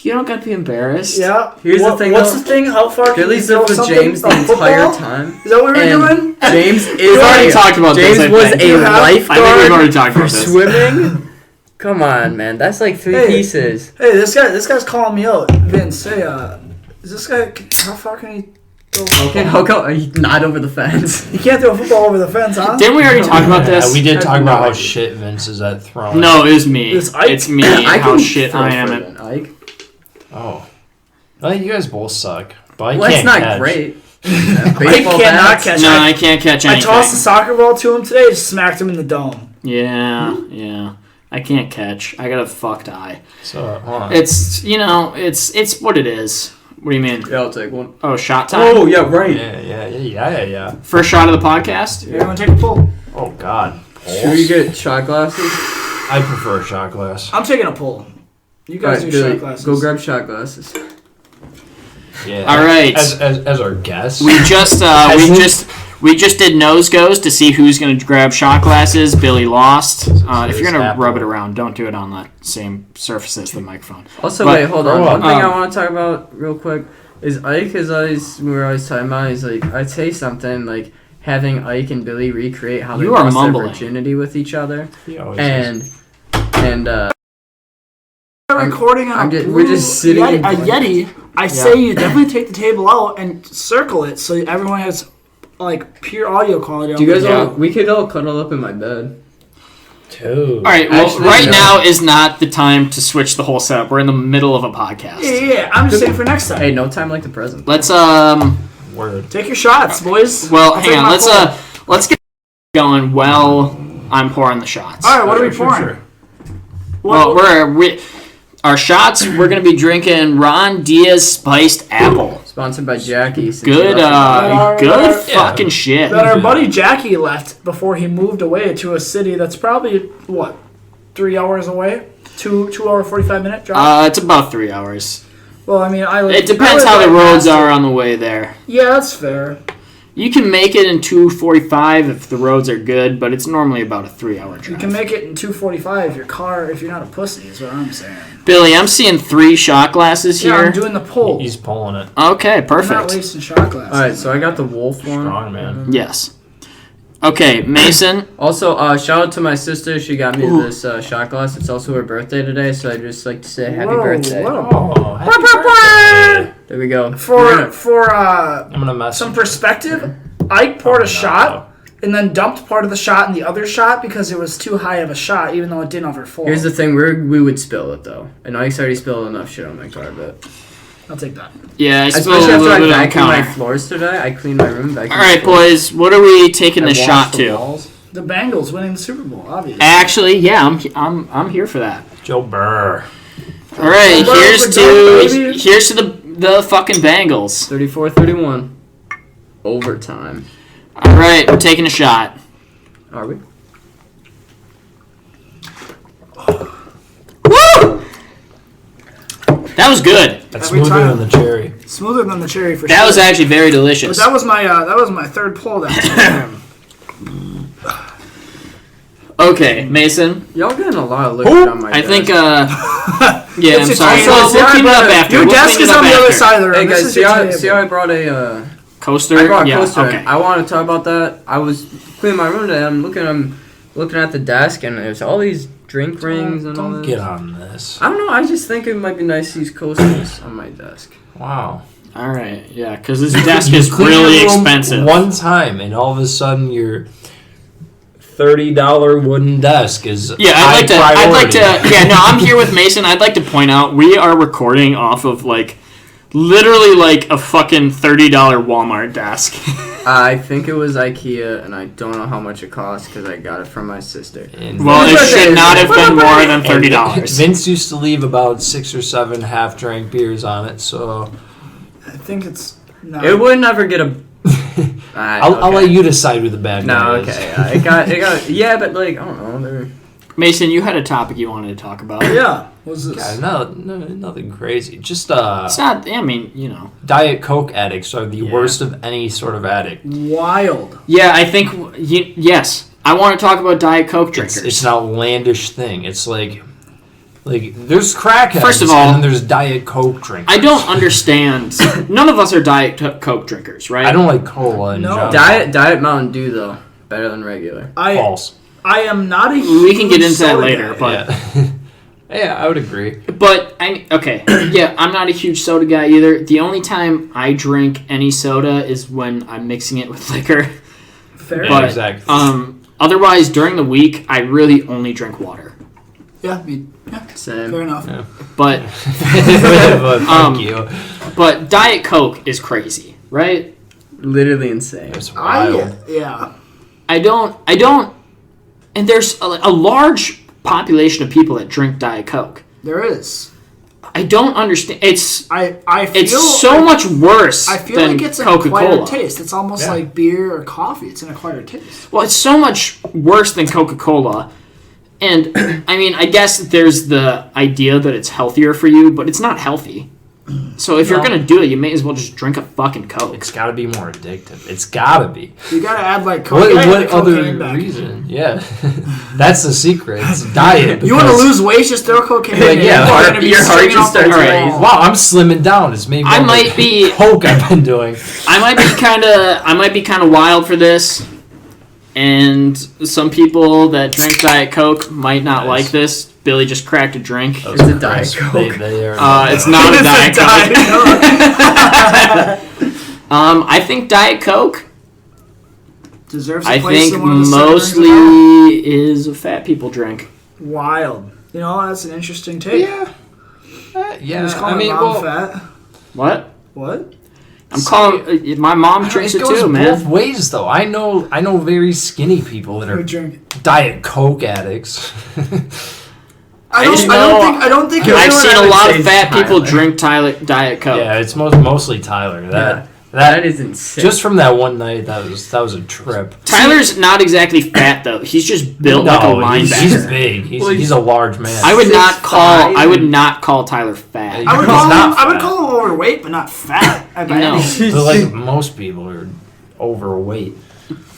You don't got to be embarrassed. Yeah. Here's the thing, What's though. the thing? How far can Billy's you lived throw with something? James the A entire football? time. Is that what we were doing? James is We've already talked about James this, I was think. a You have? I think we've lifeguard already talked for about this. swimming. Come on, man. That's like 3 Hey. pieces. Hey, this guy's calling me out. Vince, hey, is this guy? How far can he throw? a Okay, football? how come not over the fence? You can't throw a football over the fence, huh? Didn't we already talk about this? We did I talk have no about how idea. shit Vince is at throwing. No, it was me. It's Ike. It's me. I How can shit throw I am further at. than Ike. Oh. Well, you guys both suck. But I Well, it's can't not catch. great. Ike Baseball cannot bats. catch. No, I can't catch I anything. tossed the soccer ball to him today. Just smacked him in the dome. Yeah. I can't catch. I got a fucked eye. So, hold on. It's it's what it is. What do you mean? Yeah, I'll take one. Oh, shot time. Oh, yeah, right. Yeah. First shot of the podcast. Everyone take a pull. Oh, God. Should we get shot glasses? I prefer a shot glass. I'm taking a pull. You guys Alright, do Billy, shot glasses. go grab shot glasses. Yeah. All right. As our guest. We just did nose goes to see who's gonna grab shot glasses. Billy lost. If you're gonna rub it around, don't do it on the same surface as the microphone. Also, But- wait, hold on. Grow One up. thing I want to talk about real quick is Ike is always, we were always talking about, he's like, I'd say something like having Ike and Billy recreate how they You are lost mumbling. their virginity with each other. He always is. And We're recording on we're just sitting Yeti, in a blankets. Yeti. I say you definitely take the table out and circle it so everyone has like pure audio quality. do you guys Yeah. all, we could all cuddle up in my bed. Dude. All right. Well, Actually, right no. now is not the time to switch the whole setup. We're in the middle of a podcast. Yeah. I'm just saying for next time. Hey, no time like the present. Let's Word. Take your shots, boys. Well, I'll hang take on. my pull. Let's get going while I'm pouring the shots. All right, what are we Sure, pouring? sure. Well, our shots. We're gonna be drinking Ron Diaz spiced apple. Sponsored by Jackie. since Good, you left the Yeah. fucking shit. That our buddy Jackie left before he moved away to a city that's probably 3 hours away, 2 hour 45-minute drive. It's about 3 hours. Well, I mean, It depends how the roads are on the way there. Yeah, that's fair. You can make it in 2:45 if the roads are good, but it's normally about a 3-hour drive. You can make it in 2:45 if you're not a pussy. Is what I'm saying. Billy, I'm seeing 3 shot glasses Yeah, here. I'm doing the pull. He's pulling it. Okay, I'm not perfect. wasting shot glasses. Alright, so I got the wolf one. Strong, man. Yes. Okay, Mason. Also, shout out to my sister. She got me this shot glass. It's also her birthday today, so I'd just like to say happy Whoa, birthday. whoa. Oh, happy birthday. There we go. For I'm going to mess some perspective, Ike poured a shot and then dumped part of the shot in the other shot because it was too high of a shot, even though it didn't overflow. Here's the thing, we would spill it though. And Ike's already spilled enough shit on my carpet. I'll take that. Yeah, I spilled a Especially after little I bit on the vacuumed my counter. floors today. I cleaned my room, vacuumed All right, the floors. boys. What are we taking I this washed shot the to? walls. The Bengals winning the Super Bowl, obviously. Actually, yeah, I'm here for that. Joe Burr. All right, Well, here's we're done, to baby. here's to the fucking Bengals. 34-31. Overtime. All right, we're taking a shot. Are we? Woo! That was good. That's Every smoother time. than the cherry. Smoother than the cherry for sure. That was actually very But delicious. that was my third pull that time. Okay, Mason. Y'all getting a lot of liquid on my I desk. think yeah, It's I'm a sorry. table. We'll clean it up after. Your We'll desk clean is it up on the other after. side of the room. Hey This guys, is see your how, table. see how I brought a Coaster. I brought a yeah, coaster. okay. I want to talk about that. I was cleaning my room today. I'm looking at the desk, and there's all these drink rings and all Don't this. get on this. I don't know. I just think it might be nice to use coasters on my desk. Wow. All right, yeah, because this desk You is clean really your room expensive. One time, and all of a sudden your $30 wooden desk is Yeah, high I'd like to. priority. Yeah, no, I'm here with Mason. I'd like to point out we are recording off of literally a fucking $30 Walmart desk. I think it was IKEA, and I don't know how much it cost because I got it from my sister. And Well, it Vince- should not have been more than and $30. Vince used to leave about 6 or 7 half-drank beers on it, so I think it's not. It would never get a. I'll let you decide who the bad No, guy okay. is. It got. Yeah, but I don't know. They're. Mason, you had a topic you wanted to talk about. Yeah. What's this? Yeah, no, nothing crazy. Just It's not. I mean, Diet Coke addicts are the Yeah. worst of any sort of addict. Wild. Yeah, I think. Yes, I want to talk about Diet Coke drinkers. It's an outlandish thing. It's like Like, there's crackheads. First of all, and then there's Diet Coke drinkers. I don't understand. None of us are Diet Coke drinkers, right? I don't like cola in general. Diet Mountain Dew though, better than regular. False. I am not a We can get into that soda later, guy. but Yeah, I would agree. but yeah, I'm not a huge soda guy either. The only time I drink any soda is when I'm mixing it with liquor. Fair. Yeah, But exactly. otherwise, during the week, I really only drink water. Yeah, Same. fair enough. Yeah. But Thank you. but Diet Coke is crazy, right? Literally insane. It's wild. I don't, and there's a large population of people that drink Diet Coke. There is. I don't understand. I feel It's so much worse I feel than like it's an Coca-Cola. acquired taste. It's almost Yeah. like beer or coffee. It's an acquired taste. Well, it's so much worse than Coca-Cola. And, I mean, I guess there's the idea that it's healthier for you, but it's not healthy. So if you're going to do it, you may as well just drink a fucking Coke. It's got to be more addictive. It's got to be. You gotta add like What, cocaine. what other reason? Yeah. That's the secret. It's diet. You want to because- lose weight? Just throw cocaine. Like, in. yeah, People are heart- gonna be your heart singing just off the starts wall. raising. Wow, I'm slimming down. It's maybe I all the might be- Coke I've been doing. I might be kind of wild for this, and some people that drink Diet Coke might not Nice. like this. Billy just cracked a drink. It's a Diet Coke. They are. It's not a Diet It's a Coke. Diet Coke. I think Diet Coke. Deserves a I place think in one of the seven rings of mostly is a fat people drink. that. Wild. You know, that's an interesting take. Yeah. Yeah. Just call I mean, mom well, fat. What? What? I'm calling. My mom drinks it it goes too, both man. ways, though. I know very skinny people that Who are drink? Diet Coke addicts. I just know- don't think. I've Everyone seen a I would lot say of is fat people Tyler. drink Diet Coke. Yeah, it's mostly Tyler. That is insane. Just from that one night, that was a trip. Tyler's not exactly fat though. He's just built like a linebacker. he's big. He's a large man. I would not 6'5". call Tyler fat. Yeah. I would He's call not him. I would fat. call him overweight, but not fat. I bet. No. But like most people are overweight.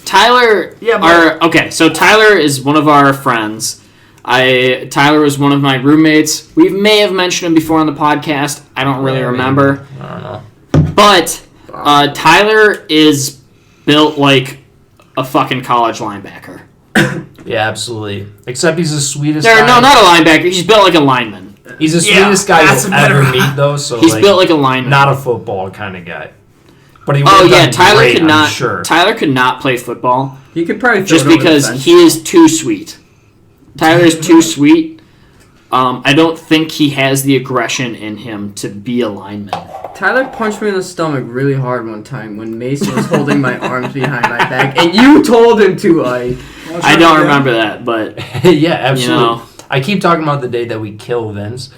Tyler. Yeah, but- okay. So Tyler is one of our friends. Tyler was one of my roommates. We may have mentioned him before on the podcast. I don't really remember. I don't know. But Tyler is built like a fucking college linebacker. Yeah, absolutely. Except he's the sweetest. No, guy. not a linebacker. He's built like a lineman. He's the Yeah, sweetest guy that's you'll a better- ever meet, though. So He's built like a lineman. not a football kind of guy. But he. Oh would've yeah, done Tyler great, could I'm not. Sure. Tyler could not play football He could probably throw just it over the because fence. he is too sweet. Tyler's too sweet. I don't think he has the aggression in him to be a lineman. Tyler punched me in the stomach really hard one time when Mason was holding my arms behind my back, and you told him to, Ike. I don't remember that, but Yeah, absolutely. know. I keep talking about the day that we kill Vince,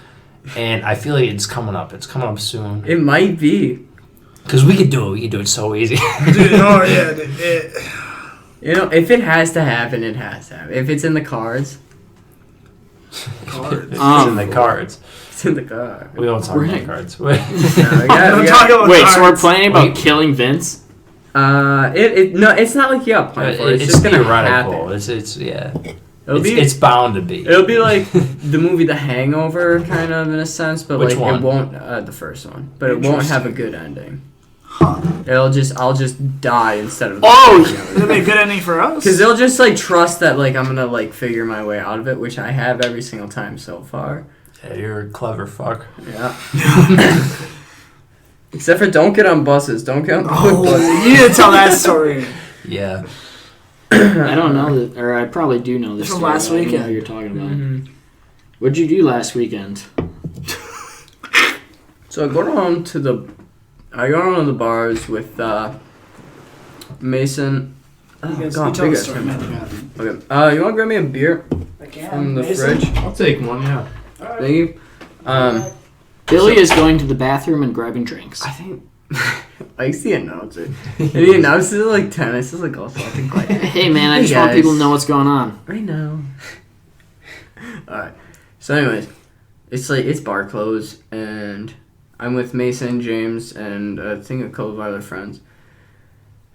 and I feel like it's coming up. It's coming up soon. It might be. Because we could do it. We could do it so easy. Dude, oh yeah. Dude, You know, if it has to happen, it has to happen. If it's in the cards, It's in the cards. it's in the cards. We don't talk We're about gonna- cards. No, we don't got- talk about wait. So we're cards. planning about Wait. killing Vince? no, it's not like you got planned for it. It's, It's just gonna theoretical. happen. It's yeah. It'll be It's bound to be. it'll be like the movie The Hangover, kind of in a sense, but Which like one? it won't the first one, but it won't have a good ending. Huh. I'll just die instead of. Oh, It'll be a good ending for us. Because they'll just like trust that like I'm gonna like figure my way out of it, which I have every single time so far. Yeah, you're a clever fuck. Yeah. Except for don't get on buses. Don't get on public Oh, buses. you need to tell that story. Yeah. I don't know that, or I probably do know this. From story, last but I don't know weekend. what you're talking about. Mhm. What'd you do last weekend? So I go down to the bars with Mason. Oh, You guys, God, you tell big the ass story, man. man. Okay. You want to grab me a beer I can. from the Mason? fridge? I'll take one, yeah. Thank you. Billy is going to the bathroom and grabbing drinks. I think I see the announcer. And the announcer is like tennis. It's like also I think like Hey man, I Hey, just want guys. people to know what's going on. I know. Alright. So anyways, it's bar close and I'm with Mason, James, and I think a couple of other friends.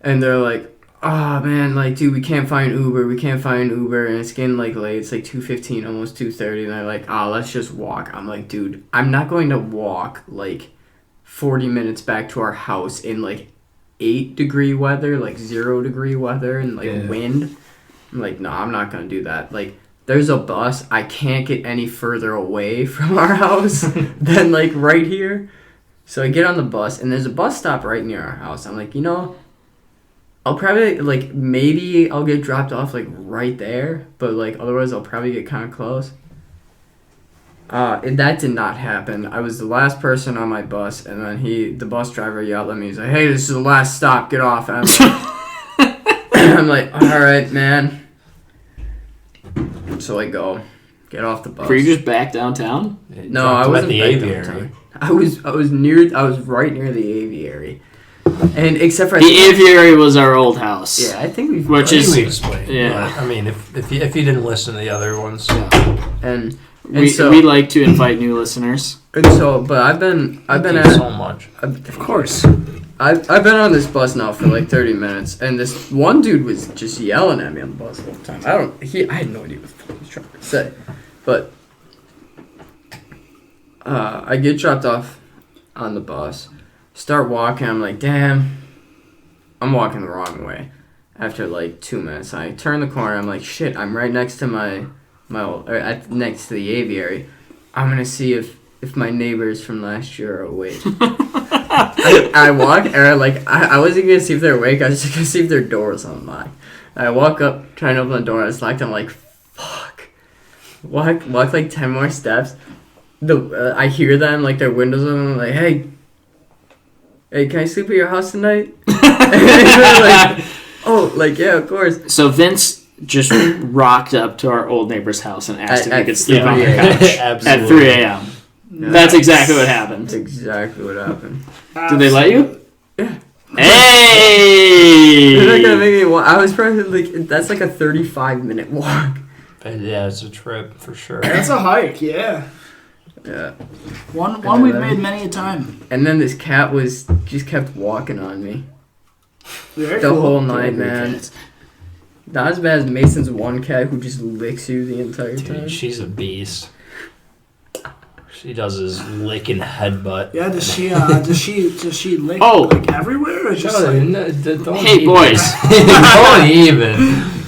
And they're like, oh man, like, dude, we can't find Uber, and it's getting, like, late, it's, like, 2:15, almost 2:30, and they're like, oh, let's just walk. I'm like, dude, I'm not going to walk, like, 40 minutes back to our house in, like, 8-degree weather, like, 0-degree weather, and, like, wind. I'm like, no, I'm not gonna do that. Like, there's a bus, I can't get any further away from our house than, like, right here. So I get on the bus, and there's a bus stop right near our house. I'm like, you know, I'll probably, like, maybe I'll get dropped off, like, right there. But, like, otherwise I'll probably get kind of close. And that did not happen. I was the last person on my bus, and then the bus driver yelled at me. He's like, hey, this is the last stop. Get off. And I'm like, all right, man. So I go. Get off the bus. Were you just back downtown? No, I wasn't at the back aviary. downtown. I was right near the aviary. And except for the aviary was our old house. Yeah, I think we've which is explained. Yeah. But, I mean, if you didn't listen to the other ones, and we like to invite new listeners. And so, but I've been thank you at so much. Of course. I've been on this bus now for like 30 minutes, and this one dude was just yelling at me on the bus the whole time. I had no idea what the fuck he was trying to say, but I get dropped off on the bus, start walking. I'm like, damn, I'm walking the wrong way. After like 2 minutes, I turn the corner. I'm like, shit, I'm right next to next to the aviary. I'm gonna see if my neighbors from last year are awake. I walk, and I wasn't gonna see if they're awake. I was just gonna see if their door was unlocked. I walk up, trying to open the door, and it's locked. I'm like, fuck. Walk like 10 more steps. I hear them, like, their windows open. I'm like, hey, can I sleep at your house tonight? Like, oh, like, yeah, of course. So Vince just rocked up to our old neighbor's house and asked if he could sleep on the 3 couch at 3 a.m. Yeah. That's exactly what happened. That's exactly what happened. Did they let you? Yeah. Hey! They're not gonna make me walk. I was probably like, that's like a 35-minute walk. But yeah, it's a trip for sure. That's a hike, yeah. Yeah. One we've made many a time. And then this cat just kept walking on me Very the cool. whole night, man. Not as bad as Mason's one cat who just licks you the entire time. Dude, she's a beast. She does his licking headbutt. Yeah, does she lick like everywhere or just like... Don't Hey, even. boys. Don't even.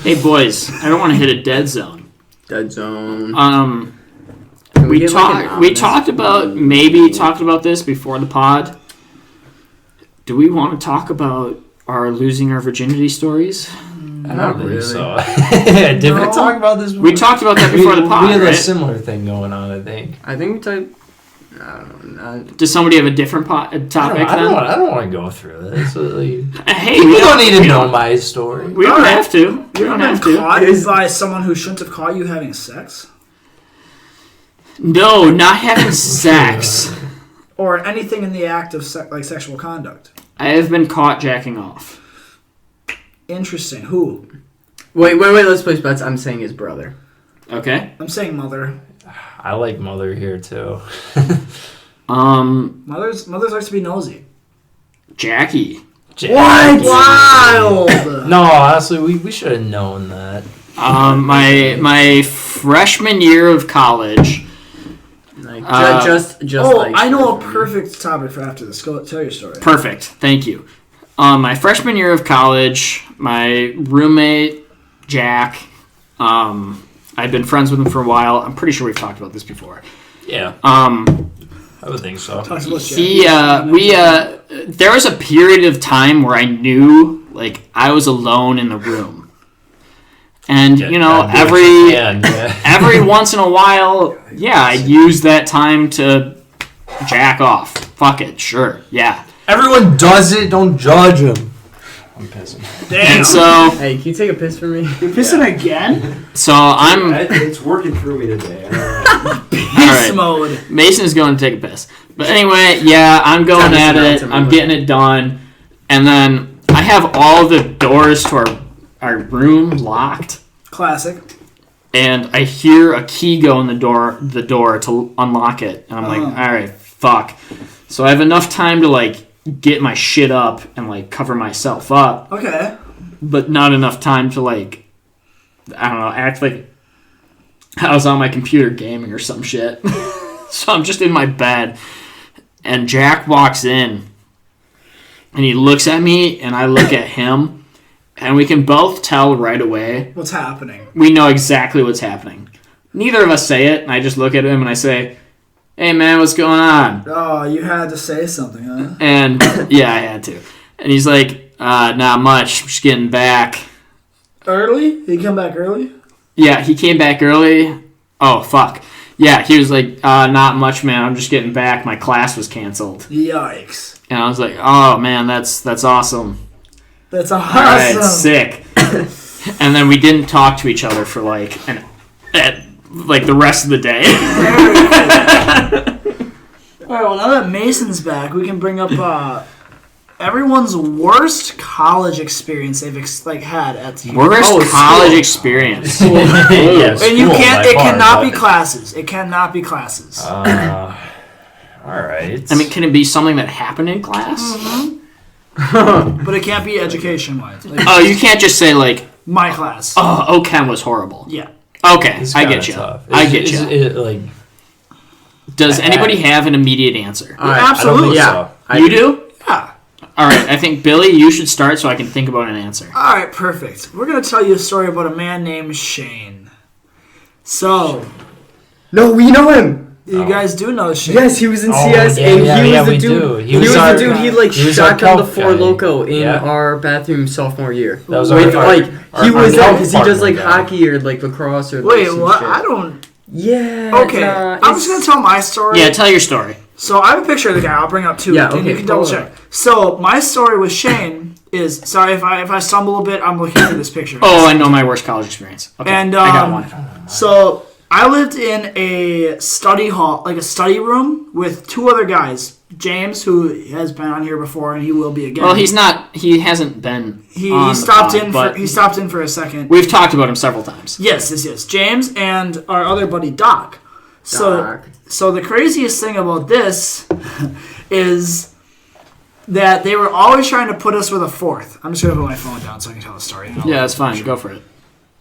Hey, boys. I don't want to hit a dead zone. Dead zone. We talked about this before the pod. Do we want to talk about our losing our virginity stories? I Not don't think really. so. Did we talk about this before? We talked about that before the pod, We had right? a similar thing going on, I think. I think we talked. I don't know. Does somebody have a different topic I then? don't want to go through this. Hey, You don't need to know my story. We don't have to. We You don't ever have been to. caught by someone who shouldn't have caught you having sex? No, not having sex. Or anything in the act of sexual conduct? I have been caught jacking off. Interesting. Who? Wait. Let's place bets. I'm saying his brother. Okay. I'm saying mother. I like Mother here too. Mothers like to be nosy. Jackie. What? Wild! No, honestly, we should have known that. My freshman year of college. Like just. Oh, like I know a perfect topic for after this. Go tell your story. Perfect. Thank you. My freshman year of college, my roommate Jack. I'd been friends with him for a while. I'm pretty sure we've talked about this before. Yeah, I would think so. Talks about There was a period of time where I knew, like, I was alone in the room. And, every once in a while, I'd use that time to jack off. Fuck it, sure, yeah. Everyone does it. Don't judge them. I'm pissing. Damn. And so, Hey, can you take a piss for me? You're pissing again? so I'm... It's working through me today. Piss mode. Mason's going to take a piss. But anyway, I'm going at it. I'm getting it done. And then I have all the doors to our room locked. Classic. And I hear a key go in the door to unlock it. And I'm like, all right, fuck. So I have enough time to, like, get my shit up and, like, cover myself up. Okay. but not enough time to like, I don't know, act like I was on my computer gaming or some shit. So I'm just in my bed, and Jack walks in, and he looks at me, and I look at him, and we can both tell right away. What's happening? We know exactly what's happening. Neither of us say it, and I just look at him, and I say, "Hey, man, what's going on?" Oh, you had to say something, huh? And, yeah, I had to. And he's like, not much, I'm just getting back. Early? Did he come back early? Yeah, he came back early. Oh, fuck. Yeah, he was like, not much, man. I'm just getting back. My class was canceled. Yikes. And I was like, oh, man, that's awesome. That's awesome. All right, sick. And then we didn't talk to each other for like the rest of the day. All right, well, now that Mason's back, we can bring up everyone's worst college experience they've had at the Worst college experience. Yes, And you cool, can't. by It far, cannot but- be classes. It cannot be classes. All right. I mean, can it be something that happened in class? But it can't be education-wise. Like, Oh, you can't just say like, my class. oh, Chem was horrible. Yeah. Okay, It's I kinda get you. tough. I get you. Like, Does anybody have an immediate answer? All right. Absolutely. I don't think so. You do? Yeah. All right, I think, Billy, you should start so I can think about an answer. All right, perfect. We're going to tell you a story about a man named Shane. So, No, we know him. you guys do know Shane. Yes, he was in Oh, CS, yeah, and yeah, he yeah, was the we dude. do. He was our the dude. guy. He like He was our shotgunned the kelp Four guy. Loco in Yeah. our bathroom sophomore year. That was With, our like he our was there kelp because he does partner like guy. hockey or like lacrosse or like, Wait, some what? shit. I don't... Yeah. Okay, nah, I'm just going to tell my story. Yeah, tell your story. So I have a picture of the guy. I'll bring up too. Yeah, and okay, you can double hold check. So my story with Shane is, sorry if I stumble a bit, I'm looking through this picture. Oh, I know my worst college experience. Okay, And I got one. So I lived in a study hall, like a study room, with two other guys. James, who has been on here before, and he will be again. Well, he hasn't been. He on stopped the pod, in. He stopped in for a second. We've talked about him several times. Yes. James and our other buddy Doc. Doc. So the craziest thing about this is that they were always trying to put us with a fourth. I'm just gonna put my phone down so I can tell the story. Yeah, that's fine. Go for it.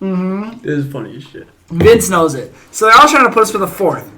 It is funny as shit. Vince knows it. So they're all trying to put us with a fourth.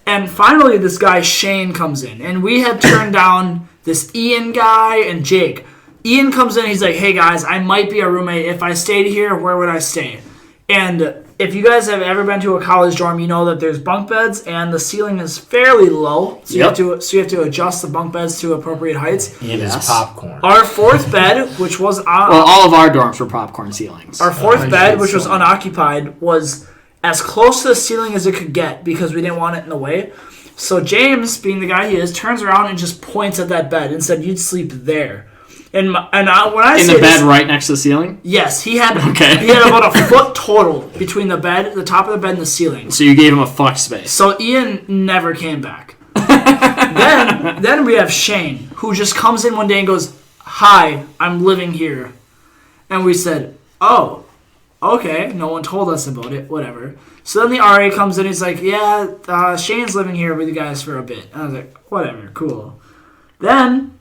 And finally, this guy Shane comes in, and we had turned down this Ian guy and Jake. Ian comes in, he's like, "Hey guys, I might be a roommate. If I stayed here, where would I stay?" And if you guys have ever been to a college dorm, you know that there's bunk beds and the ceiling is fairly low, so you have to adjust the bunk beds to appropriate heights. It is popcorn. Our fourth bed, which was Well, all of our dorms were popcorn ceilings. our fourth bed, shit, which was so- unoccupied, was as close to the ceiling as it could get because we didn't want it in the way. So James, being the guy he is, turns around and just points at that bed and said, "You'd sleep there." And when I In say the bed this, right next to the ceiling? yes, he had Okay. he had about a foot total between the bed, the top of the bed, and the ceiling. So you gave him a fuck space. So Ian never came back. then we have Shane, who just comes in one day and goes, "Hi, I'm living here," and we said, "Oh, okay." No one told us about it. Whatever. So then the RA comes in. He's like, "Yeah, Shane's living here with you guys for a bit." And I was like, "Whatever, cool." Then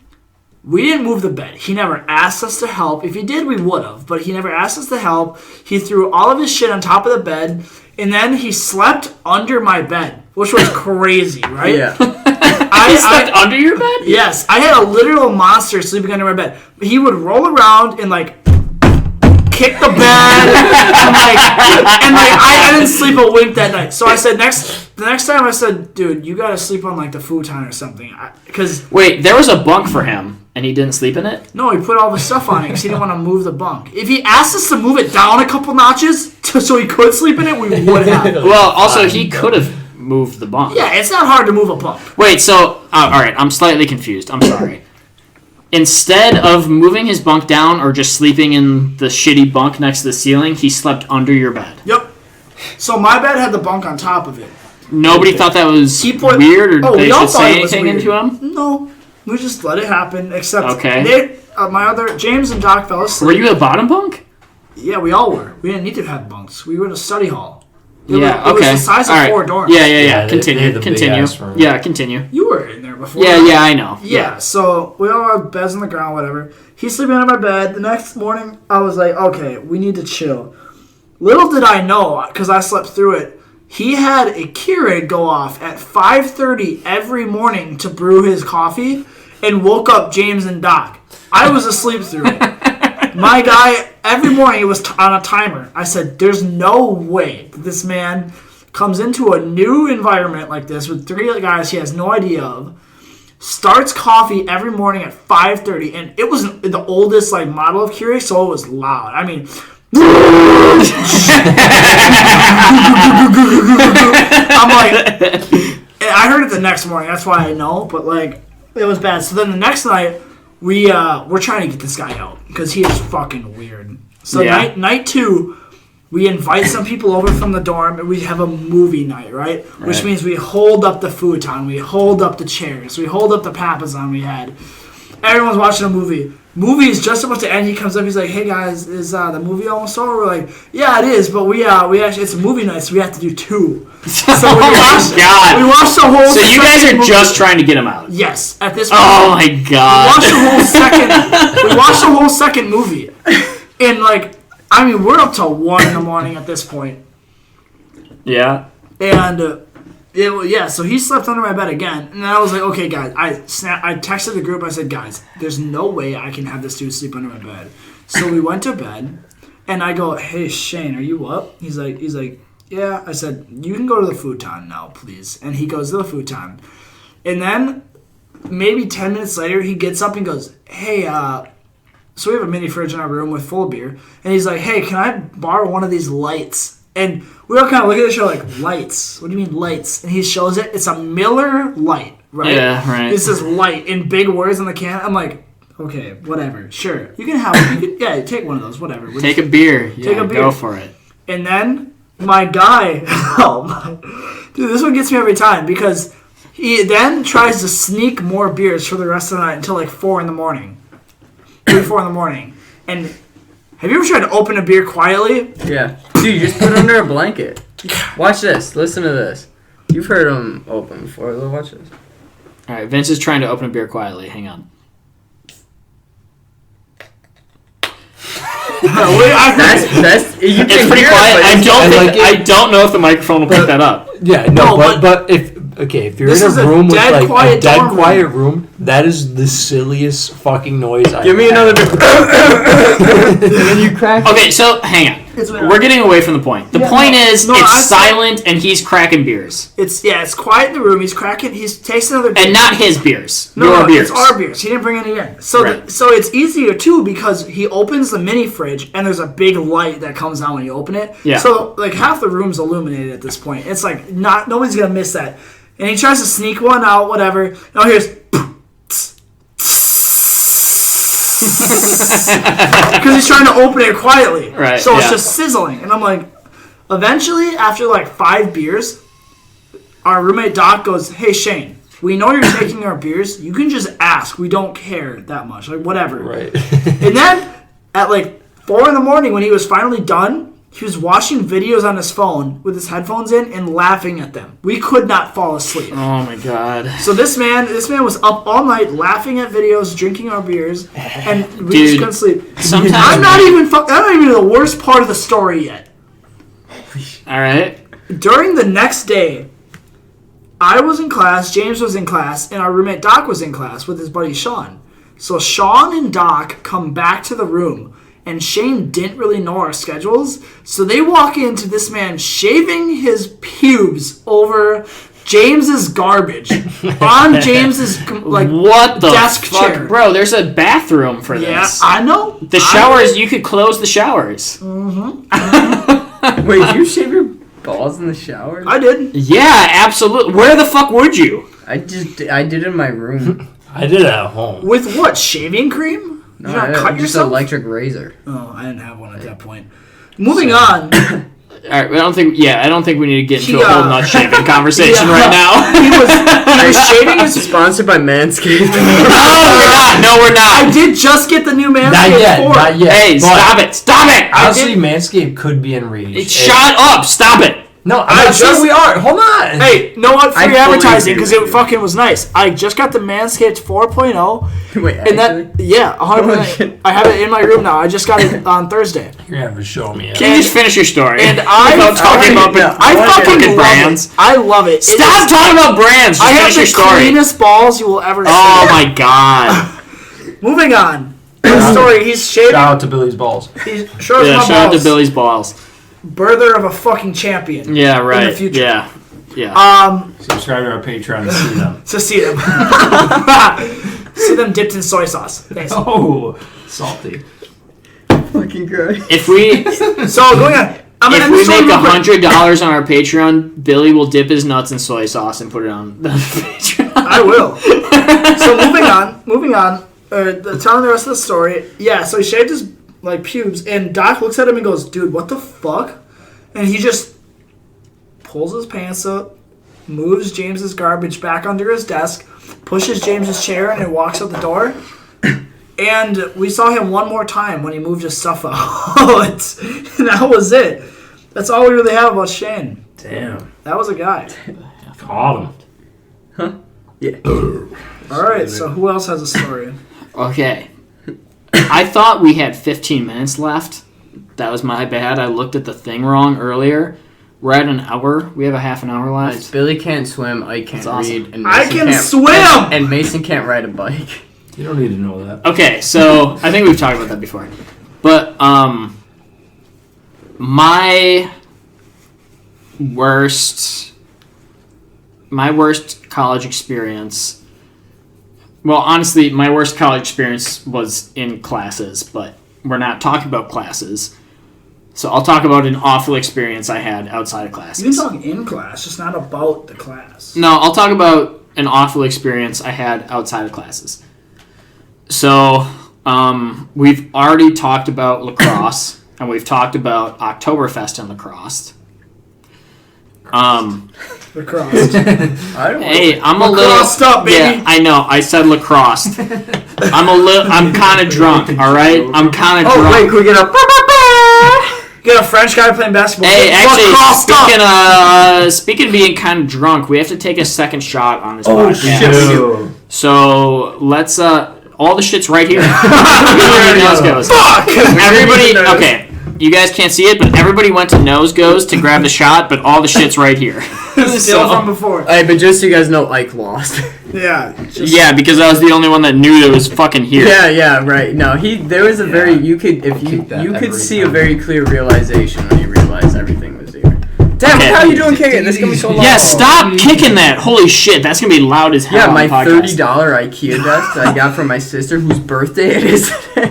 we didn't move the bed. He never asked us to help. If he did, we would have. But he never asked us to help. He threw all of his shit on top of the bed. And then he slept under my bed, which was crazy, right? Yeah. He slept under your bed? Yes. I had a literal monster sleeping under my bed. He would roll around and, like, kick the bed. and I didn't sleep a wink that night. So I said, the next time I said, "Dude, you got to sleep on, like, the futon or something." Because... Wait, there was a bunk for him, and he didn't sleep in it? No, he put all the stuff on it because he didn't want to move the bunk. If he asked us to move it down a couple notches so he could sleep in it, we would have. Well, also, he could have moved the bunk. Yeah, it's not hard to move a bunk. Wait, so, all right, I'm slightly confused. I'm sorry. Instead of moving his bunk down or just sleeping in the shitty bunk next to the ceiling, he slept under your bed. Yep. So my bed had the bunk on top of it. Nobody thought that was He put- weird, or Oh, they we all should thought say it was anything weird. into him? No, we just let it happen. Except Okay. my other James and Doc fell asleep. Were you a bottom bunk? Yeah, we all were. We didn't need to have bunks. We were in a study hall. It was the size of 4 dorms. Yeah. they Continue. had the big Continue. ass room. Yeah, continue. You were in there before. Yeah, I know. Yeah, so we all have beds on the ground, whatever. He's sleeping under my bed. The next morning, I was like, okay, we need to chill. Little did I know, because I slept through it, he had a Keurig go off at 5:30 every morning to brew his coffee and woke up James and Doc. I was asleep through it. My guy, every morning it was on a timer. I said, there's no way that this man comes into a new environment like this with 3 guys he has no idea of, starts coffee every morning at 5:30, and it was the oldest model of Keurig, so it was loud. I mean, I'm like, I heard it the next morning. That's why I know, but it was bad. So then the next night, we're trying to get this guy out because he is fucking weird. So night 2. We invite some people over from the dorm, and we have a movie night, right? Which means we hold up the futon, we hold up the chairs, we hold up the papasan we had. Everyone's watching a movie. Movie is just about to end. He comes up, he's like, "Hey guys, is the movie almost over?" We're like, "Yeah, it is, but we actually it's a movie night, so we have to do 2." So we watched the whole. So you guys are just trying to get him out. Yes, at this point. Oh my god. We watched the whole second movie, and we're up till 1 in the morning at this point. Yeah. And so he slept under my bed again, and I was like, okay, guys. I texted the group. I said, guys, there's no way I can have this dude sleep under my bed. So we went to bed, and I go, hey Shane, are you up? He's like, yeah. I said, you can go to the futon now, please. And he goes to the futon, and then maybe 10 minutes later, he gets up and goes, hey, so we have a mini fridge in our room with full beer, and he's like, hey, can I borrow one of these lights? And we all kind of look at each other like, lights? What do you mean lights? And he shows it. It's a Miller Lite, right? Yeah, right. It says light in big words on the can. I'm like, okay, whatever. Sure. You can have it. Take one of those, whatever. Take a beer. Take a beer. Go for it. And then my guy, dude, this one gets me every time because he then tries to sneak more beers for the rest of the night until 4 in the morning. 3, 4 in the morning. And have you ever tried to open a beer quietly? Yeah. Dude, you just put it under a blanket. Watch this. Listen to this. You've heard them open before. Watch this. All right, Vince is trying to open a beer quietly. Hang on. That's it's pretty quiet. I don't know if the microphone will pick that up. Yeah, but if you're in a room with a dead quiet room, that is the silliest fucking noise I've Give me another beer. And then you crack. Okay, so hang on. We're getting away from the point. The point is, it's silent and he's cracking beers. It's quiet in the room. He's cracking. He's tasting other beers. And not his beers. No, beers. It's our beers. He didn't bring any in. So so it's easier too because he opens the mini fridge and there's a big light that comes on when you open it. Yeah. So half the room's illuminated at this point. It's nobody's gonna miss that. And he tries to sneak one out, whatever. Now here's because he's trying to open it quietly. Right. So it's just sizzling. And I'm like, eventually, after 5 beers, our roommate Doc goes, hey, Shane, we know you're taking our beers. You can just ask. We don't care that much. Whatever. Right. And then at 4 in the morning when he was finally done, he was watching videos on his phone with his headphones in and laughing at them. We could not fall asleep. Oh my god. So this man was up all night laughing at videos, drinking our beers, and we just couldn't sleep. Sometimes I'm not even the worst part of the story yet. All right. During the next day, I was in class, James was in class, and our roommate Doc was in class with his buddy Sean. So Sean and Doc come back to the room. And Shane didn't really know our schedules, so they walk into this man shaving his pubes over James's garbage on James's what the desk fuck, chair. bro? There's a bathroom for this. Yeah, I know. The showers, you could close the showers. Mm-hmm. Wait, you shave your balls in the shower? I did. Yeah, absolutely. Where the fuck would you? I did it in my room. I did it at home. With what? Shaving cream? No, you not cut just yourself? an electric razor. Oh, I didn't have one at that point. Moving on. All right, I don't think we need to get into a whole nut shaving conversation right now. He was shaving his... Sponsored by Manscaped. No, we're not. I did just get the new Manscaped 4. Not yet. Hey, stop it. Honestly, Manscaped could be in reach. Shut up. Stop it. No, I'm not sure we are. Hold on. Hey, know what? I Free fully advertising agree because with it you. fucking was nice. I just got the Manscaped 4.0. Wait, And that, yeah, 100%. I have it in my room now. I just got it on Thursday. You're gonna have to show me. Can you just finish your story? And I Without talking about I fucking fucking love brands. it. I love it. Stop talking about brands. Just I have finish the your story. cleanest balls you will ever see. Oh my god. Moving on. The story. He's shaving. Shout out to Billy's balls. He's shows Yeah, my shout out to balls. Billy's balls. Birther of a fucking champion. Yeah, right. In the future. Yeah. Yeah. Subscribe to our Patreon to see them. To see them. See them dipped in soy sauce. Thanks. Oh, salty. fucking great. If we So going on. I'm gonna if end we the story make real quick. $100 on our Patreon, Billy will dip his nuts in soy sauce and put it on the Patreon. I will. So moving on. Telling the rest of the story. Yeah, so he shaved his pubes, and Doc looks at him and goes, "Dude, what the fuck?" And he just pulls his pants up, moves James's garbage back under his desk, pushes James's chair, and walks out the door. And we saw him one more time when he moved his stuff out. And that was it. That's all we really have about Shane. Damn. That was a guy. Caught him. Yeah. All right, so who else has a story? Okay. I thought we had 15 minutes left. That was my bad. I looked at the thing wrong earlier. We're at an hour. We have a half an hour left. Billy can't swim, I can't That's awesome. read, and I Mason can can't, swim! And Mason can't ride a bike. You don't need to know that. Okay, so I think we've talked about that before. But my worst college experience. Well, honestly, my worst college experience was in classes, but we're not talking about classes. So I'll talk about an awful experience I had outside of classes. You can talk in class, just not about the class. No, I'll talk about an awful experience I had outside of classes. So, we've already talked about lacrosse, and we've talked about Oktoberfest and lacrosse. Lacrosse. I don't Hey, I'm a Lacrossed little. up, baby. Yeah, I know. I said lacrosse. I'm kind of drunk. All right, I'm kind of Oh, drunk. wait, can we get a... Get a French guy playing basketball. Hey, actually, Lacrossed up. speaking of being kind of drunk, we have to take a second shot on this Oh, podcast. shit, we do. So let's. All the shit's right here. Everybody Nose Goes. Fuck! Everybody. Okay, you guys can't see it, but everybody went to Nose Goes to grab the shot, but all the shit's right here. Still from before. Hey, but just so you guys know, Ike lost. Yeah. Just, Yeah, because I was the only one that knew that was fucking here. Yeah, right. No, there was a very, you could see a very clear realization when you realized everything was here. Damn, Okay. how are you doing kicking? This is gonna be so long. Yeah, stop kicking that. Holy shit, that's gonna be loud as hell Yeah, on my the podcast. $30 IKEA desk that I got from my sister, whose birthday it is today.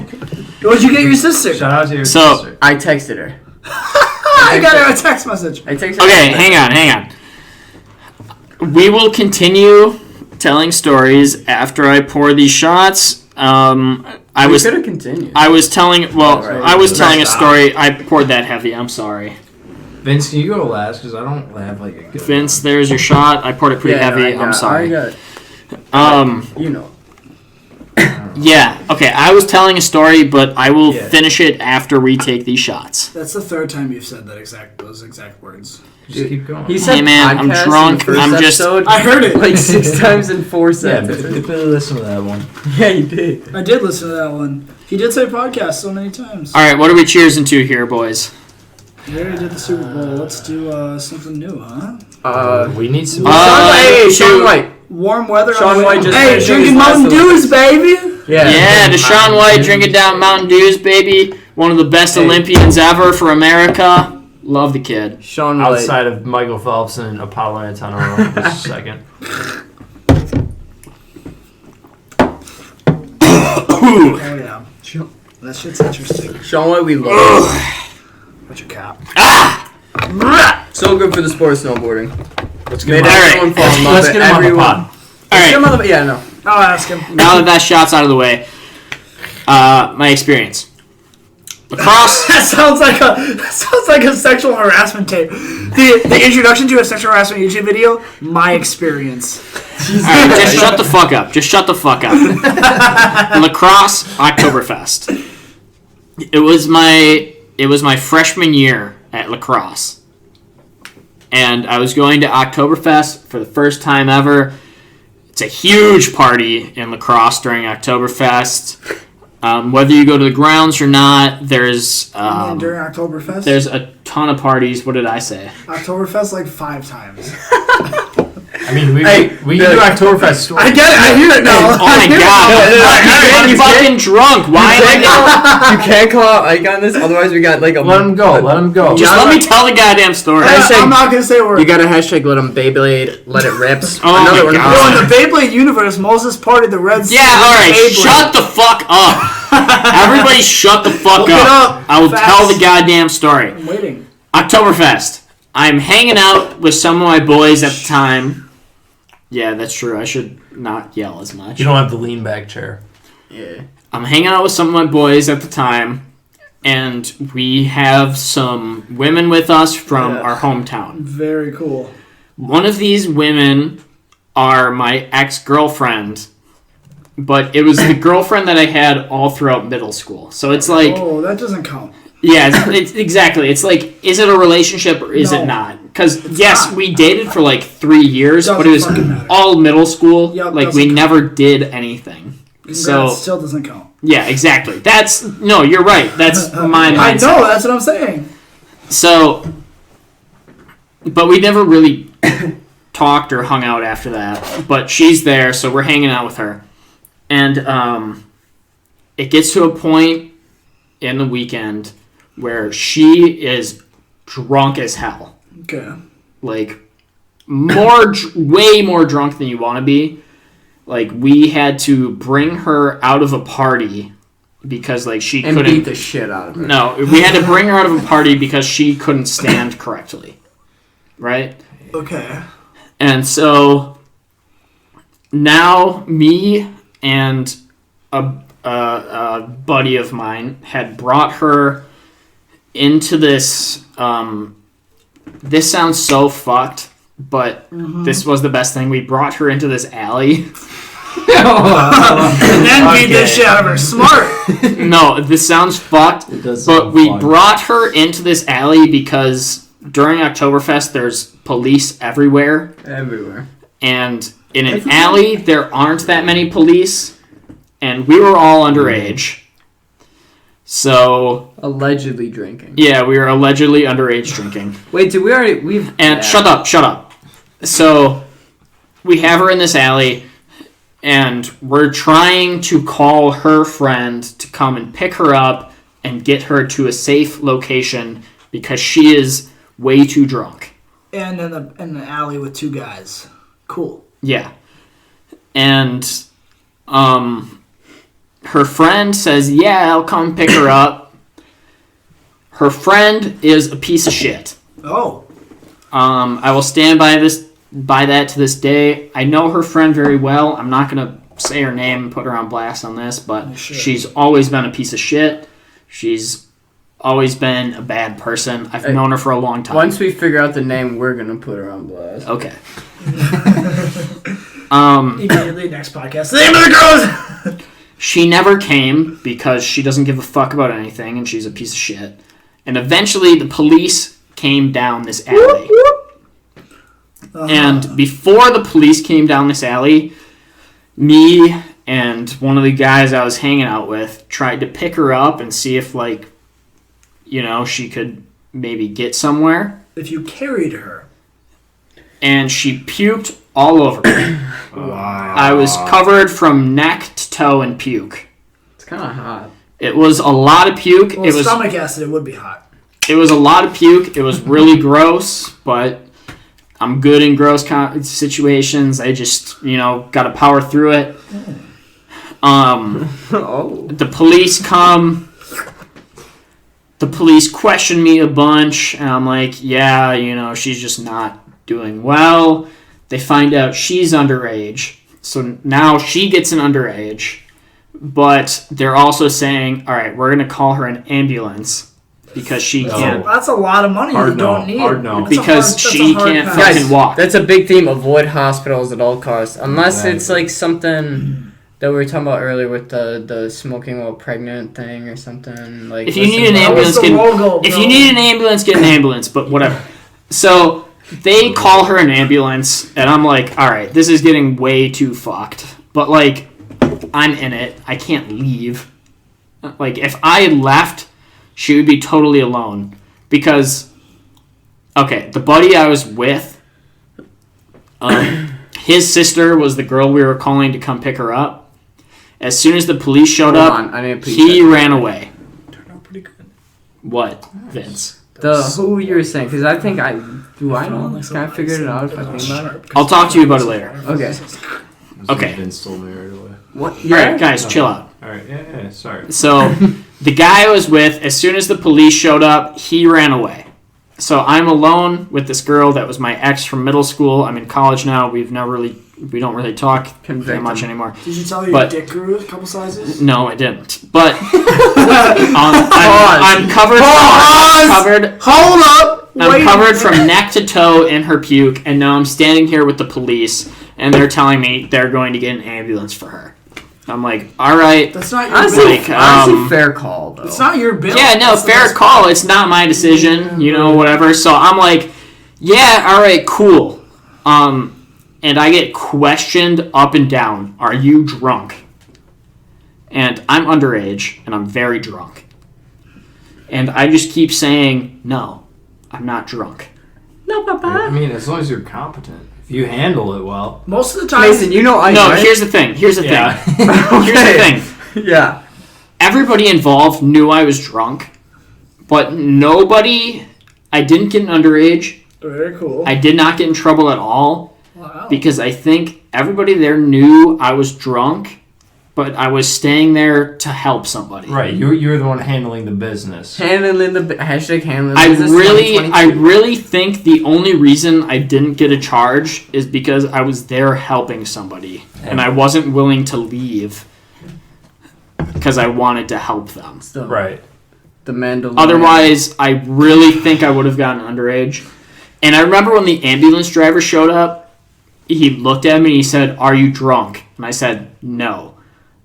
What'd you get your sister? Shout out to your So- sister. I texted her. I got her a text message. I texted her. Okay, hang on. We will continue telling stories after I pour these shots. I was could have continued. I was telling well, Right. I was telling a Stop. story. I poured that heavy. I'm sorry, Vince, can you go last? Because I don't have a good Vince. There's your shot. I poured it pretty heavy. I'm sorry. I got, you know. Yeah. Okay. I was telling a story, but I will Yeah. finish it after we take these shots. That's the third time you've said those exact words. Just keep going. He said Hey, man, I'm podcast in drunk. the first I'm just- episode, I heard it. like 6 times in 4 yeah, sentences. Billy, listen to that one. Yeah, you did. I did listen to that one. He did say podcast so many times. All right. What are we cheersing to here, boys? We already did the Super Bowl. Let's do something new, huh? We need some. Hey, Sean to- White. Warm weather. Sean on the way. White just Hey, finished drinking his last Mountain Dews, baby. Yeah, Deshaun White drinking down Mountain Dews, baby. One of the best Hey. Olympians ever for America. Love the kid. Sean White. Outside of Michael Phelps and Apollo Antonio, just a second. Oh yeah. That shit's interesting. Sean White, we love. What's your cap? So good for the sport of snowboarding. Let's Made get him on- everyone fall in love. Let's get him on the Everyone. pod. All Let's get him right. on the- Yeah, no. I'll ask him. Now that shot's out of the way, my experience. Lacrosse. That sounds like a sexual harassment tape. The introduction to a sexual harassment YouTube video. My experience. All right, just shut the fuck up. Just shut the fuck up. Lacrosse Oktoberfest. It was my freshman year at lacrosse, and I was going to Oktoberfest for the first time ever. It's a huge party in La Crosse during Oktoberfest. Whether you go to the grounds or not, there's during Oktoberfest? There's a ton of parties. What did I say? Oktoberfest like 5 times. I mean, we do Oktoberfest stories. I get it. I hear it now. Oh my god! I'm fucking drunk. Why am I? You can't call out Ike on this, otherwise we got like a. Let him go. Let him go. Just let me tell the goddamn story. I'm not gonna say a word. You got a hashtag let him Beyblade, let it rips. Oh Another my one. God. Yo, in the Beyblade universe, Moses parted the Red Sea. Yeah, alright, Beyblade. shut the fuck up. Everybody shut the fuck Look it up. up. I will Fast. tell the goddamn story. I'm waiting. Oktoberfest. I'm hanging out with some of my boys at the time. Yeah, that's true. I should not yell as much. You don't have the lean back chair. Yeah. I'm hanging out with some of my boys at the time, and we have some women with us from our hometown. Very cool. One of these women are my ex-girlfriend, but it was the girlfriend that I had all throughout middle school. So it's like, Oh, that doesn't count. yeah, it's exactly. It's like, is it a relationship or is it not? Because yes, not. we dated for like 3 years, but it was Doesn't fucking matter. all middle school. Yep, like we doesn't never did anything. So That still doesn't count. yeah, exactly. No, you're right. That's my I mindset. know, that's what I'm saying. So, but we never really talked or hung out after that. But she's there, so we're hanging out with her. And it gets to a point in the weekend where she is drunk as hell. Okay. Like, way more drunk than you want to be. Like, we had to bring her out of a party because, like, she And couldn't... beat the shit out of her. No, we had to bring her out of a party because she couldn't stand correctly. Right? Okay. And so now me and a buddy of mine had brought her into this. This sounds so fucked, but this was the best thing. We brought her into this alley. And then beat this shit out of her. Smart. No, this sounds fucked, does but sound we fun. brought her into this alley because during Oktoberfest there's police everywhere. Everywhere. And in an alley, there aren't that many police, and we were all underage. So, Allegedly drinking. yeah, we were allegedly underage drinking. Wait, did we already... We've... And shut up. So, we have her in this alley, and we're trying to call her friend to come and pick her up and get her to a safe location because she is way too drunk. And in the alley with 2 guys. Cool. Yeah. And her friend says, yeah, I'll come pick her up. Her friend is a piece of shit. Oh. I will stand by that to this day. I know her friend very well. I'm not going to say her name and put her on blast on this, but she's always been a piece of shit. She's always been a bad person. I've known her for a long time. Once we figure out the name, we're gonna put her on blast. Okay. Immediately, next podcast. The name of the girls! She never came because she doesn't give a fuck about anything and she's a piece of shit. And eventually the police came down this alley. And before the police came down this alley, me and one of the guys I was hanging out with tried to pick her up and see if, like, you know, she could maybe get somewhere. If you carried her. And she puked all over me. Wow. I was covered from neck to toe in puke. It's kind of hot. It was a lot of puke. Well, It was stomach acid, it would be hot. It was a lot of puke. It was really gross, but I'm good in gross situations. I just, got to power through it. Oh. The police come. The police question me a bunch, and I'm like, yeah, she's just not doing well. They find out she's underage, so now she gets an underage. But they're also saying, all right, we're going to call her an ambulance because she can't. That's a lot of money you don't need. Hard no. Because she can't pass. fucking walk. That's a big theme. Avoid hospitals at all costs. Unless it's like something that we were talking about earlier with the smoking while pregnant thing or something. Like, If you need an ambulance, What's the logo, if bro? you need an ambulance, get an ambulance. But whatever. So They call her an ambulance, and I'm like, all right, this is getting way too fucked. But, like, I'm in it. I can't leave. Like, if I left, she would be totally alone. Because, okay, the buddy I was with, his sister was the girl we were calling to come pick her up. As soon as the police showed up, he ran away. Turned out pretty good. What, Vince? Who you were saying? Because I think I know. Can I figure it out if I think about it? I'll talk to you about it later. Okay. Okay. Vince told me right away. What? Alright, guys, chill out. Alright, yeah, sorry. So, the guy I was with, as soon as the police showed up, he ran away. So, I'm alone with this girl that was my ex from middle school. I'm in college now. We don't really talk very much anymore. Did you tell her your dick grew a couple sizes? No, I didn't. But I'm covered. Hold up. I'm covered from neck to toe in her puke, and now I'm standing here with the police, and they're telling me they're going to get an ambulance for her. I'm like, all right. That's not your honestly, fair call, though. It's not your bill. Yeah, no, fair call. It's not my decision, whatever. So I'm like, yeah, all right, cool. And I get questioned up and down. Are you drunk? And I'm underage, and I'm very drunk. And I just keep saying, no, I'm not drunk. No, Papa. I mean, as long as you're competent. If you handle it well. Most of the time... Mason, right? Here's the thing. Here's the thing. Yeah. Everybody involved knew I was drunk, but nobody... I didn't get an underage. Very cool. I did not get in trouble at all. Wow. Because I think everybody there knew I was drunk, but I was staying there to help somebody. Right, you're the one handling the business. Handling the business. I really think the only reason I didn't get a charge is because I was there helping somebody, and I wasn't willing to leave because I wanted to help them. Right. The Mandalorian. Otherwise, I really think I would have gotten underage. And I remember when the ambulance driver showed up, he looked at me and he said, "Are you drunk?" And I said, "No."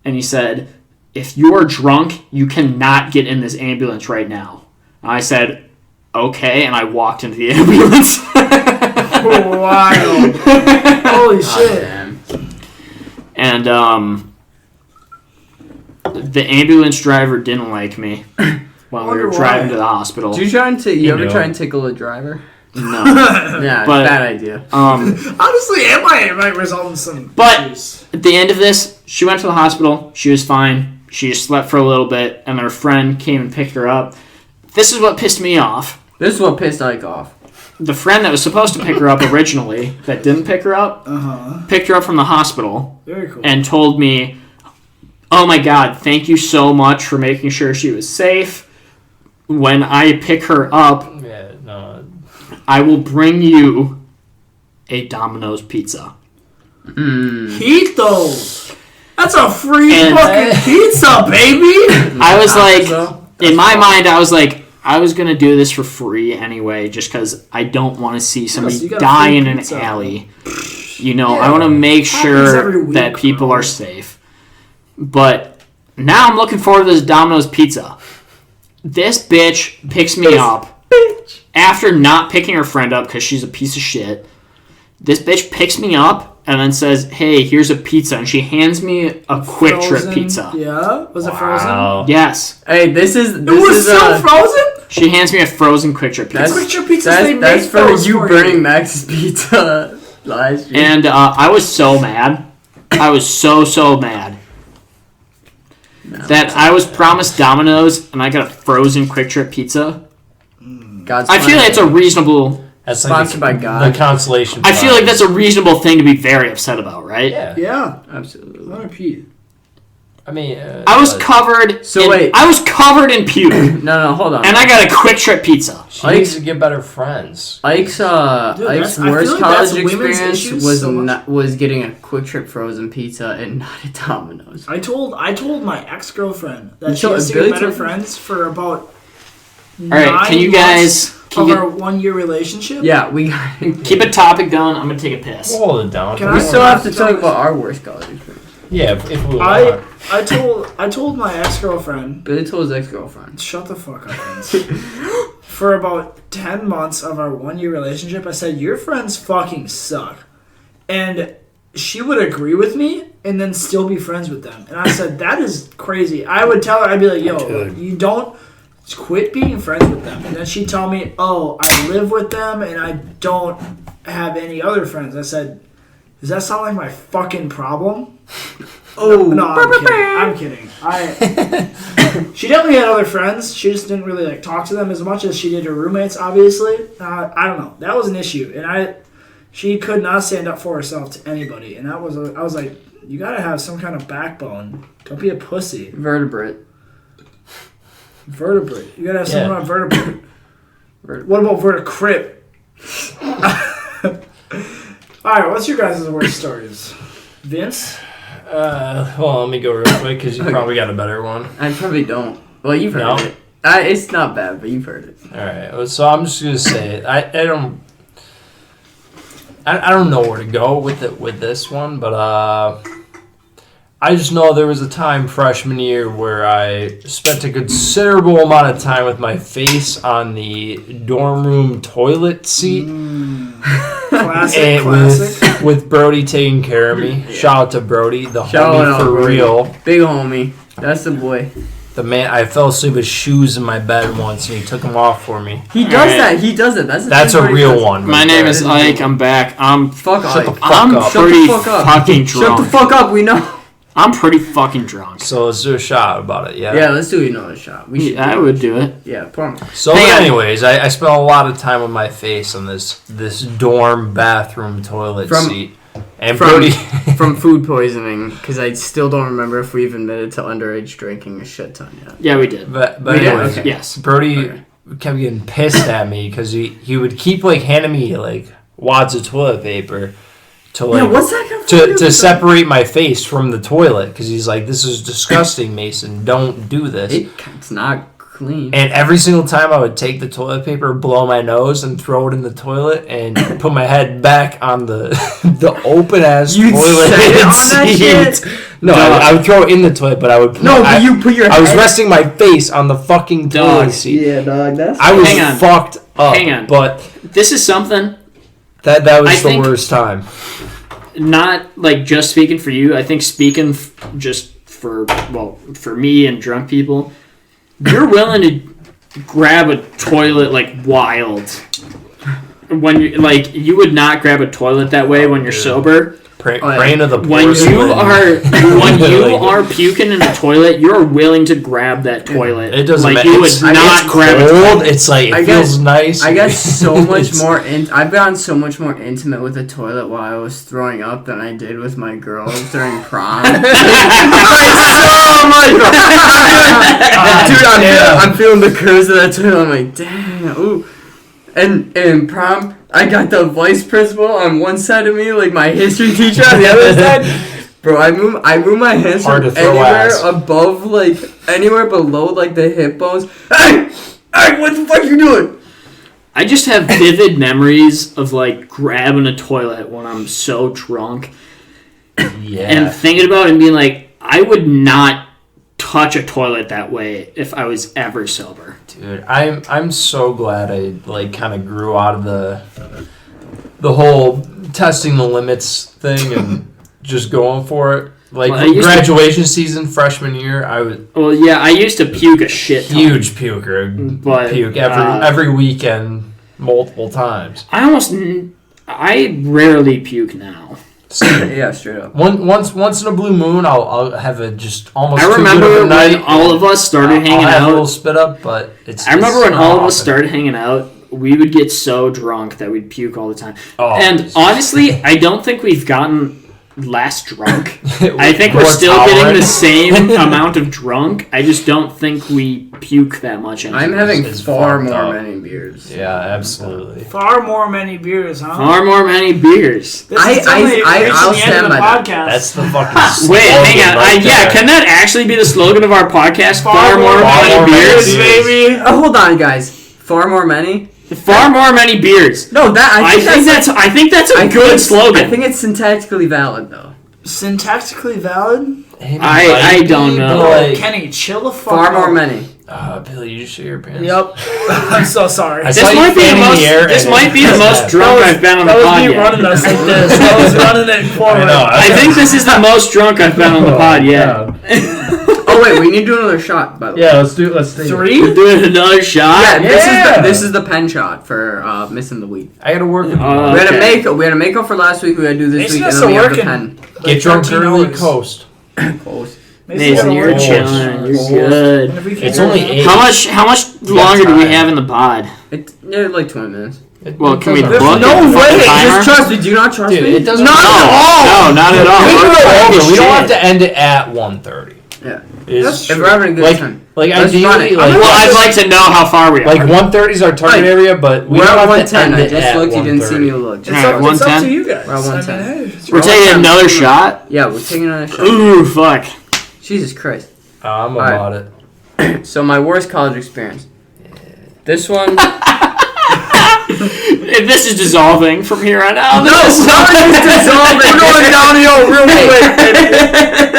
And he said, "If you are drunk, you cannot get in this ambulance right now." And I said, "Okay," and I walked into the ambulance. Wild. Holy shit. And the ambulance driver didn't like me while we were driving to the hospital. Did you ever try and tickle a driver? No. Yeah, but, bad idea. Honestly, it might result in some But issues. At the end of this, she went to the hospital. She was fine. She just slept for a little bit, and her friend came and picked her up. This is what pissed me off. This is what pissed Ike off. The friend that was supposed to pick her up originally, that didn't pick her up, picked her up from the hospital. Very cool. And told me, "Oh my God, thank you so much for making sure she was safe. When I pick her up, I will bring you a Domino's pizza." Heat those. That's a free fucking pizza, baby. I was like, in my mind, I was like, I was gonna do this for free anyway, just because I don't want to see somebody die in an alley. I want to make sure that people are safe. But now I'm looking forward to this Domino's pizza. This bitch picks me up after not picking her friend up because she's a piece of shit. This bitch picks me up and then says, "Hey, here's a pizza," and she hands me a Quick Trip pizza. Yeah, was it frozen? Yes. Hey, this is still frozen. She hands me a frozen Quick Trip pizza. Quick Trip pizzas, that's for you burning Max's pizza last year. And I was so mad. I was so mad. That I was promised Domino's and I got a frozen Quick Trip pizza. I feel like it's a reasonable... That's sponsored by God. The consolation I feel like that's a reasonable thing to be very upset about, right? Yeah. Absolutely. Not a Pete. I mean... I was covered in puke. No, hold on. And I got a Quick Trip pizza. She needs to get better friends. Ike's worst college experience was getting a Quick Trip frozen pizza and not a Domino's. I told my ex-girlfriend that she has to get better friends for about 9 Alright, can you guys... of our 1-year relationship? Yeah, we got keep a topic going. I'm gonna take a piss. Hold it down. We still have to talk about our worst college experience. Yeah, if we want. I told my ex-girlfriend. Billy told his ex-girlfriend. Shut the fuck up, Vince. for about 10 months of our 1-year relationship, I said, your friends fucking suck. And she would agree with me and then still be friends with them. And I said, that is crazy. I would tell her, I'd be like, yo, you don't quit being friends with them. And then she'd tell me, oh, I live with them and I don't have any other friends. I said, does that sound like my fucking problem? Oh, no, I'm kidding. She definitely had other friends. She just didn't really like talk to them as much as she did her roommates, obviously. I don't know. That was an issue. And she could not stand up for herself to anybody. And I was like, you gotta have some kind of backbone. Don't be a pussy. Vertebrate. You gotta have some kind of vertebrate. What about vertebrate? Alright, what's your guys' worst stories? Vince? Well, let me go real quick because you probably got a better one. I probably don't. Well, you've heard it. It's not bad, but you've heard it. All right. So I'm just gonna say it. I don't know where to go with this one, but I just know there was a time freshman year where I spent a considerable amount of time with my face on the dorm room toilet seat. Classic. With Brody taking care of me. Shout out to Brody, the homie for Brody. real. Big homie. That's the boy. The man, I fell asleep with shoes in my bed once, and he took them off for me. He does that. He does it. That's a real one. My name is Ike. I'm back. Fuck Shut the Ike. fuck I'm up. pretty Shut the fuck up. fucking drunk. Shut the fuck up. We know. I'm pretty fucking drunk. So let's do a shot about it, yeah? Yeah, let's do another shot. We should. I would do it. Yeah, pour 'em. So anyways, I spent a lot of time with my face on this dorm bathroom toilet seat. And Brody... From food poisoning, because I still don't remember if we've admitted to underage drinking a shit ton yet. Yeah, we did. But We did? anyways, Okay. Yes. Brody kept getting pissed at me because he would keep like handing me like wads of toilet paper to like what's that got to separate my face from the toilet because he's like, this is disgusting, Mason. Don't do this. It's not clean. And every single time I would take the toilet paper, blow my nose, and throw it in the toilet, and put my head back on the open ass You'd toilet set it on that seat. No, I would throw it in the toilet, but I would. You put your. I was resting my face on the fucking toilet seat. Yeah, dog. That's. I was Hang on. fucked up. Hang on. But This is something. that was I the think- worst time. Not like just speaking for you. I think speaking just for me and drunk people, you're willing to grab a toilet like wild. When you would not grab a toilet that way when you're sober. Praying to the When you are puking in a toilet, you're willing to grab that toilet. It doesn't like matter. you would It's not grab a cold. toilet. It's like it feels nice. I got so much more. I've gotten so much more intimate with the toilet while I was throwing up than I did with my girls during prom. Dude, I'm feeling the curves of that toilet. I'm like, damn, ooh. And in prom, I got the vice principal on one side of me, like my history teacher on the other side. Bro, I move my hands Hard from to throw anywhere ass. above, like anywhere below, like the hip bones. Hey, what the fuck you doing? I just have vivid memories of like grabbing a toilet when I'm so drunk and thinking about it and being like, I would not touch a toilet that way if I was ever sober. Dude, I'm so glad I like kind of grew out of the whole testing the limits thing and just going for it. Like graduation season, freshman year, I was I used to puke a shit ton. huge puker, But, puke every weekend, multiple times. I rarely puke now. Yeah, straight up. Once in a blue moon, I'll have a just almost. I too remember good of a when night, all of us started hanging I'll have a little out. spit up, but it's. I remember when not all of us often. started hanging out, we would get so drunk that we'd puke all the time. Oh, and Jesus. honestly, I don't think we've gotten less drunk. I think we're More still tolerant. getting the same amount of drunk. I just don't think we puke that much anymore. I'm having It's far fucked more up. many beers. Yeah, absolutely. Far more many beers, huh? Far more many beers. This is definitely I'll reaching the end of stand the by that. podcast. That's the fucking. Wait, hang slogan on. right there. Can that actually be the slogan of our podcast? Far more many beers. baby. Hold on, guys. Far more many? Far more many beers. No, I think that's a good slogan. I think it's syntactically valid, though. Syntactically valid? I don't know. Like, Kenny, chill the fuck Far out. more many. Billy, you shit your pants. Yep. I'm so sorry. I This saw you might be the fanning most. the air This and might it- be the most drunk I've been on the That was pod me yet. running us like this. I was running it forward. I know. I think this is the most drunk I've been on the pod yet. Oh wait, we need to do another shot. By the way. Yeah, let's do it. 3? We're doing another shot. Yeah, this is the pen shot for missing the week. I got to work with you. Oh, We had a okay. makeup for last week. We had to do this It's week, and just then we have the working. pen. Get drunk 13 early, hours. coast. Mason, you're Coast. chilling. You're And good. if we can It's hear only it- 8. How much longer do we have in the pod? Like 20 minutes. Well, can we There's book no it? way. Fucking timer? Just trust me. Do you not trust Dude, me? it doesn't Not matter. at all. No, not at all. We can We're go drunk over. as We don't have shit. to end it at 1:30. Yeah. That's If we're having a good time. Like Let's run ideally, it. like Well, I'd like to know how far we are. like 1:30 is our target Right. area, but we We're don't at have to 110. end I it just at looked. You didn't see 1:30. me look. It's, Alright, up, it's up 110? to you guys. We're at 110. I mean, hey, We're taking another shot. Yeah, we're taking another shot. Ooh, fuck. Jesus Christ. I'm Alright. about it. So my worst college experience. This one. If this is dissolving from here on out. No, this is We're going downhill real quick.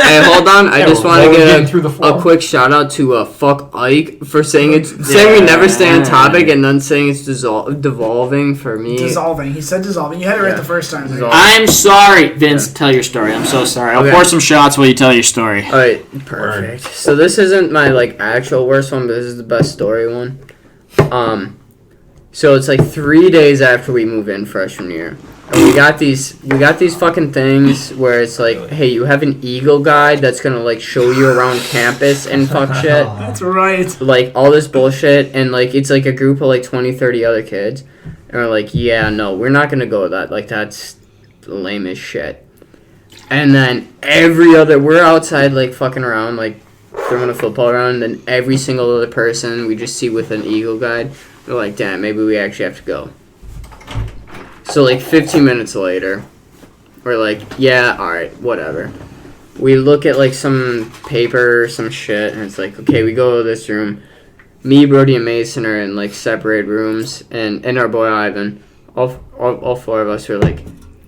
Hey, hold on. I Yeah, just we're want to rolling get in through the a floor. quick shout out to fuck Ike for saying we never stay on topic and then saying it's devolving for me. dissolving. He said dissolving. You had it right Yeah. the first time. Dissolve. I'm sorry. Vince, tell your story. I'm so sorry. I'll Okay. pour some shots while you tell your story. All right, perfect. So this isn't my actual worst one, but this is the best story one. So it's 3 days after we move in freshman year, and we got these fucking things where it's hey, you have an Eagle guide that's gonna show you around campus and fuck shit, That's right. all this bullshit, and it's a group of 20, 30 other kids, and we're yeah, no, we're not gonna go with that. That's lame as shit. And then we're outside fucking around throwing a football around, and then every single other person we just see with an Eagle guide, we're damn, maybe we actually have to go. So 15 minutes later, we're yeah, alright, whatever. We look at some paper or some shit, and it's okay, we go to this room. Me, Brody, and Mason are in separate rooms, and our boy Ivan, all four of us are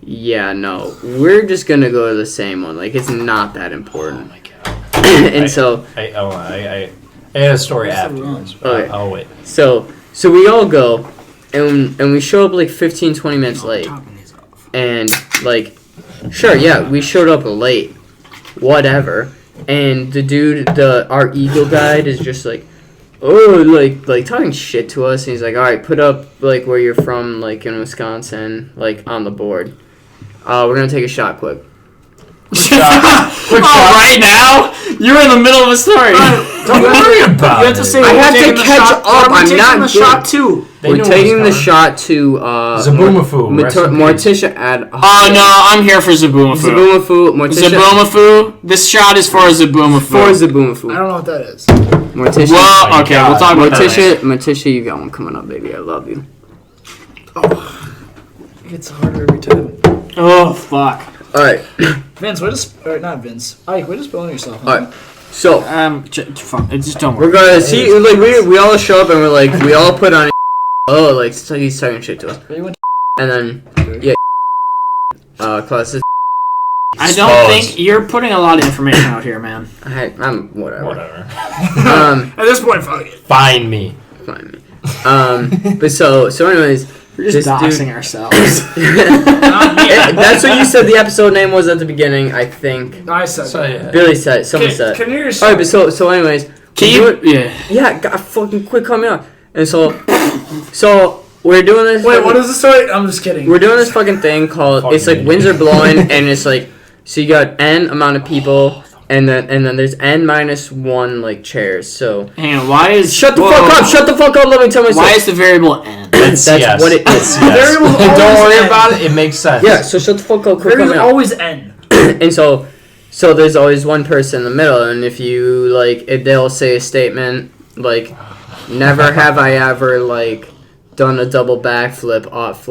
yeah, no, we're just gonna go to the same one. It's not that important. Oh my god. And so I had a story afterwards. But Okay. I'll wait. So we all go, and we show up 15, 20 minutes late. And, sure, yeah, we showed up late. Whatever. And the dude, our Eagle guide is just talking shit to us. And he's alright, put up, where you're from, in Wisconsin, on the board. We're gonna take a shot quick. Right now? You're in the middle of a story. Don't worry about You have to say I we're have to taking the catch shot, up. or we're I'm taking not the good. shot too. We're taking the shot to, Zaboomafoo, rest in peace. Morticia Ad. Oh, no, I'm here for Zaboomafoo. Zaboomafoo. Morticia. Zaboomafoo? This shot is for Zaboomafoo. For I Zaboomafoo. don't know what that is. Morticia. Well, my okay, God. we'll talk about that. Morticia, you got one coming up, baby. I love you. It gets harder every time. Oh, fuck. Alright. Vince, or not Vince. Ike, way to spill on yourself. Huh? Alright. So, Fuck, just don't worry. we're gonna see, we all show up and we're we all put on so he's talking shit to us. And then, yeah, class is, I don't think you're putting a lot of information out here, man. I'm, whatever. Whatever. At this point, fuck it. Find me. Fine. But so anyways, We're just this doxing dude, ourselves. that's what you said the episode name was at the beginning, I think. I said So, that. yeah. Billy said it, someone said it. Can you hear Alright, but so anyways, Yeah. yeah, God, fucking quit coming out. And so we're doing this. Wait, fucking- what is the story? I'm just kidding. We're doing this fucking thing called. It's winds are blowing, and it's so you got n amount of people, and then there's n minus one chairs. So Hang on, why is... shut the whoa, fuck up! Shut the fuck up! Let me tell myself. Why is the variable n? That's Yes. what it is. Yes. Variable Don't always worry ends. about it. It makes sense. Yeah. So shut the fuck up. Quit Variables coming out. always end. And so there's always one person in the middle, and if you if they'll say a statement never have I ever done a double backflip off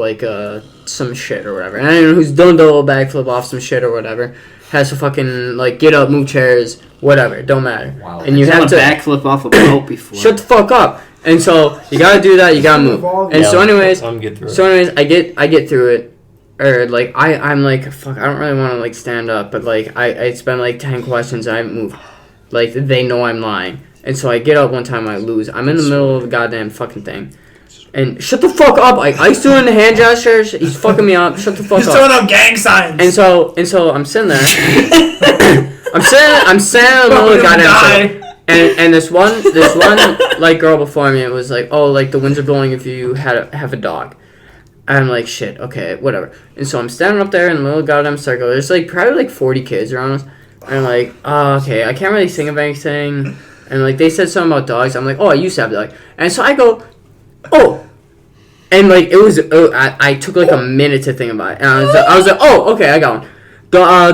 some shit or whatever. And anyone who's done a double backflip off some shit or whatever has to fucking get up, move chairs, whatever. Don't matter. Wow. And you have to backflip off a boat before. shut the fuck up. And so you gotta do that. You gotta move. And so anyways, I'm good through it. I get through it. Or I'm fuck, I don't really want to stand up, but I spend 10 questions, I move. They know I'm lying. And so I get up one time, I lose. I'm in the middle of the goddamn fucking thing. And shut the fuck up! Like, Ike's doing the hand gestures. He's fucking me up. Shut the fuck He's up. throwing up gang signs. And so I'm sitting there. I'm sitting in the middle of the goddamn thing. And this one like girl before me, it was like, oh, like the winds are blowing if you have a dog. And I'm like, shit, okay, whatever. And so I'm standing up there in the middle of the goddamn circle. There's like probably like 40 kids around us. And I'm like, oh, okay, I can't really think of anything. And like they said something about dogs. I'm like, oh, I used to have a dog. And so I go, oh. And like it was, I took like a minute to think about it. And I was like, oh, okay, I got one.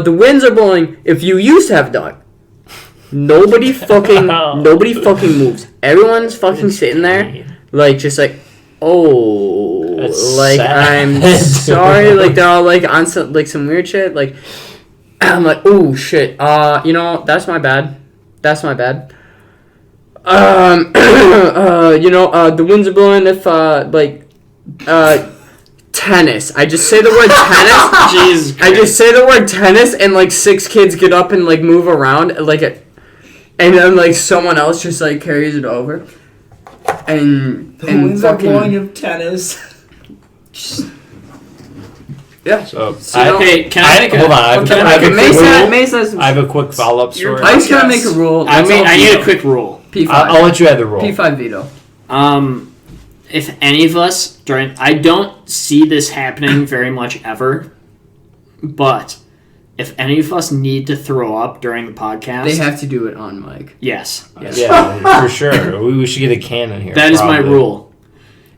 The winds are blowing if you used to have a dog. Nobody fucking moves. Everyone's fucking sitting there, like just like, oh, That's like sad. I'm sorry, like they're all like on some like some weird shit. Like I'm like, oh shit, you know that's my bad. The winds are blowing if tennis. I just say the word tennis. Jesus I just say the word tennis, and like 6 kids get up and like move around like it. And then, like, someone else just, like, carries it over. And the winds are fucking... blowing of tennis. Yeah. So, Hey, can I make a... hold on. I have a quick follow-up story. I just gotta make a rule. I need a quick rule. P5. I'll let you have the rule. P5 veto. If any of us I don't see this happening very much ever, but if any of us need to throw up during the podcast, they have to do it on mic. Yes. Yeah, for sure. We should get a can in here. That is my rule.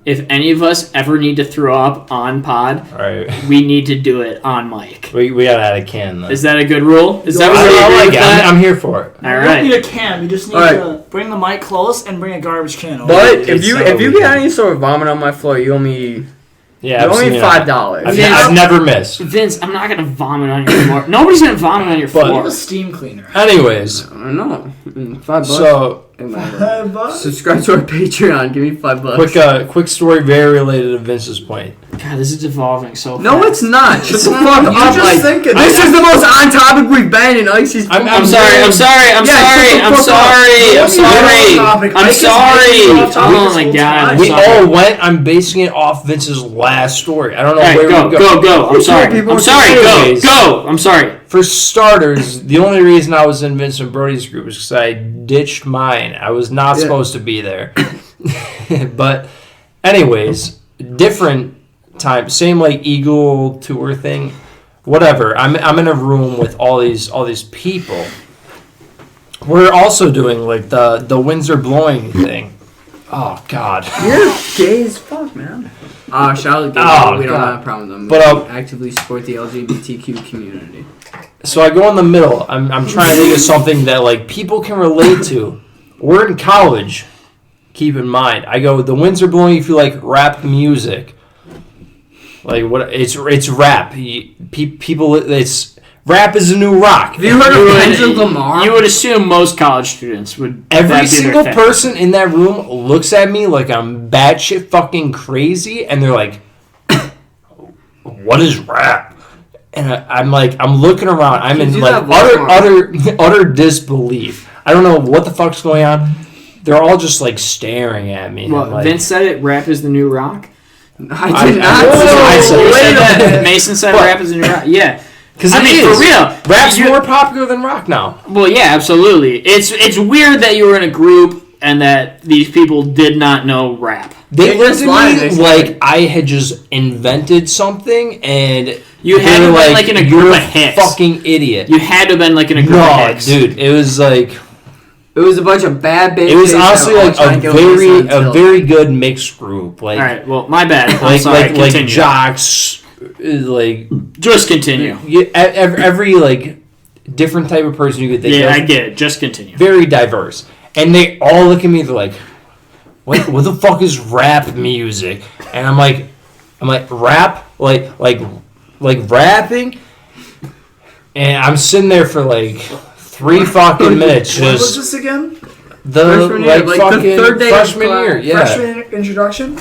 If any of us ever need to throw up on pod, All right. we need to do it on mic. We gotta add a can then. Is that a good rule? Is that I like it. that? I'm here for it. All You right. don't need a can. You just need to bring the mic close and bring a garbage can over. But It's if you get any sort of vomit on my floor, you owe me Yeah, you owe me $5. I've never missed. Vince, I'm not gonna vomit on your floor. Nobody's gonna vomit on your Get floor. a steam cleaner. Anyways, No, $5. so Subscribe to our Patreon. Give me $5. quick story, very related to Vince's point. God, this is devolving so fast. No, it's not. Shut the fuck up. just Like, thinking. this is the most on topic we've been in Icy's. I'm I'm sorry. Yeah, shut the fuck up. Oh my god. We sorry. all went. I'm basing it off Vince's last story. I don't know All right, where we go. go. I'm sorry. Go. I'm sorry. For starters, the only reason I was in Vincent Brody's group is because I ditched mine. I was not supposed to be there. But anyways, different time. Same like Eagle tour thing. Whatever. I'm in a room with all these people. We're also doing like the winds are blowing thing. Oh God. You're gay as fuck, man. Shout out to Oh, we don't God. have a problem with them. But, We actively support the LGBTQ community. So I go in the middle. I'm trying to think of something that like people can relate to. We're in college. Keep in mind. I go, the winds are blowing if you like rap music. Like what? It's rap. People. It's rap is the new rock. Have you heard of Kendrick Lamar? You would assume most college students would. Every that'd be their single thing. person in that room looks at me like I'm batshit fucking crazy, and they're like, "What is rap?" And I'm like, I'm looking around. I'm in like utter disbelief. I don't know what the fuck's going on. They're all just like staring at me. Well, like, Vince said it. Rap is the new rock. I did not I say said that. Mason said What? rap is the new rock. Yeah. because I mean, for real, rap's more popular than rock now. Well, yeah, absolutely. It's weird that you were in a group and that these people did not know rap. They just looked lied, at me they like I had just invented something, and You they had to were have been like in a group "You're of hicks. fucking idiot." You had to have been like in a group No, of hicks. dude, it was like It was a bunch of bad bitches. it was honestly that were all like trying to get on the sun very good mixed group. Like All right. Well, my bad. I'm like sorry. like Continue. jocks, like Just continue. every like different type of person you could think Yeah, of. I get it. Just continue. Very diverse, and they all look at me. They're like, what the fuck is rap music?" And I'm like rap, like rapping, and I'm sitting there for like 3 fucking minutes What was just this again? the Freshman year, like like the fucking third day of freshman class. year, yeah. Freshman introduction?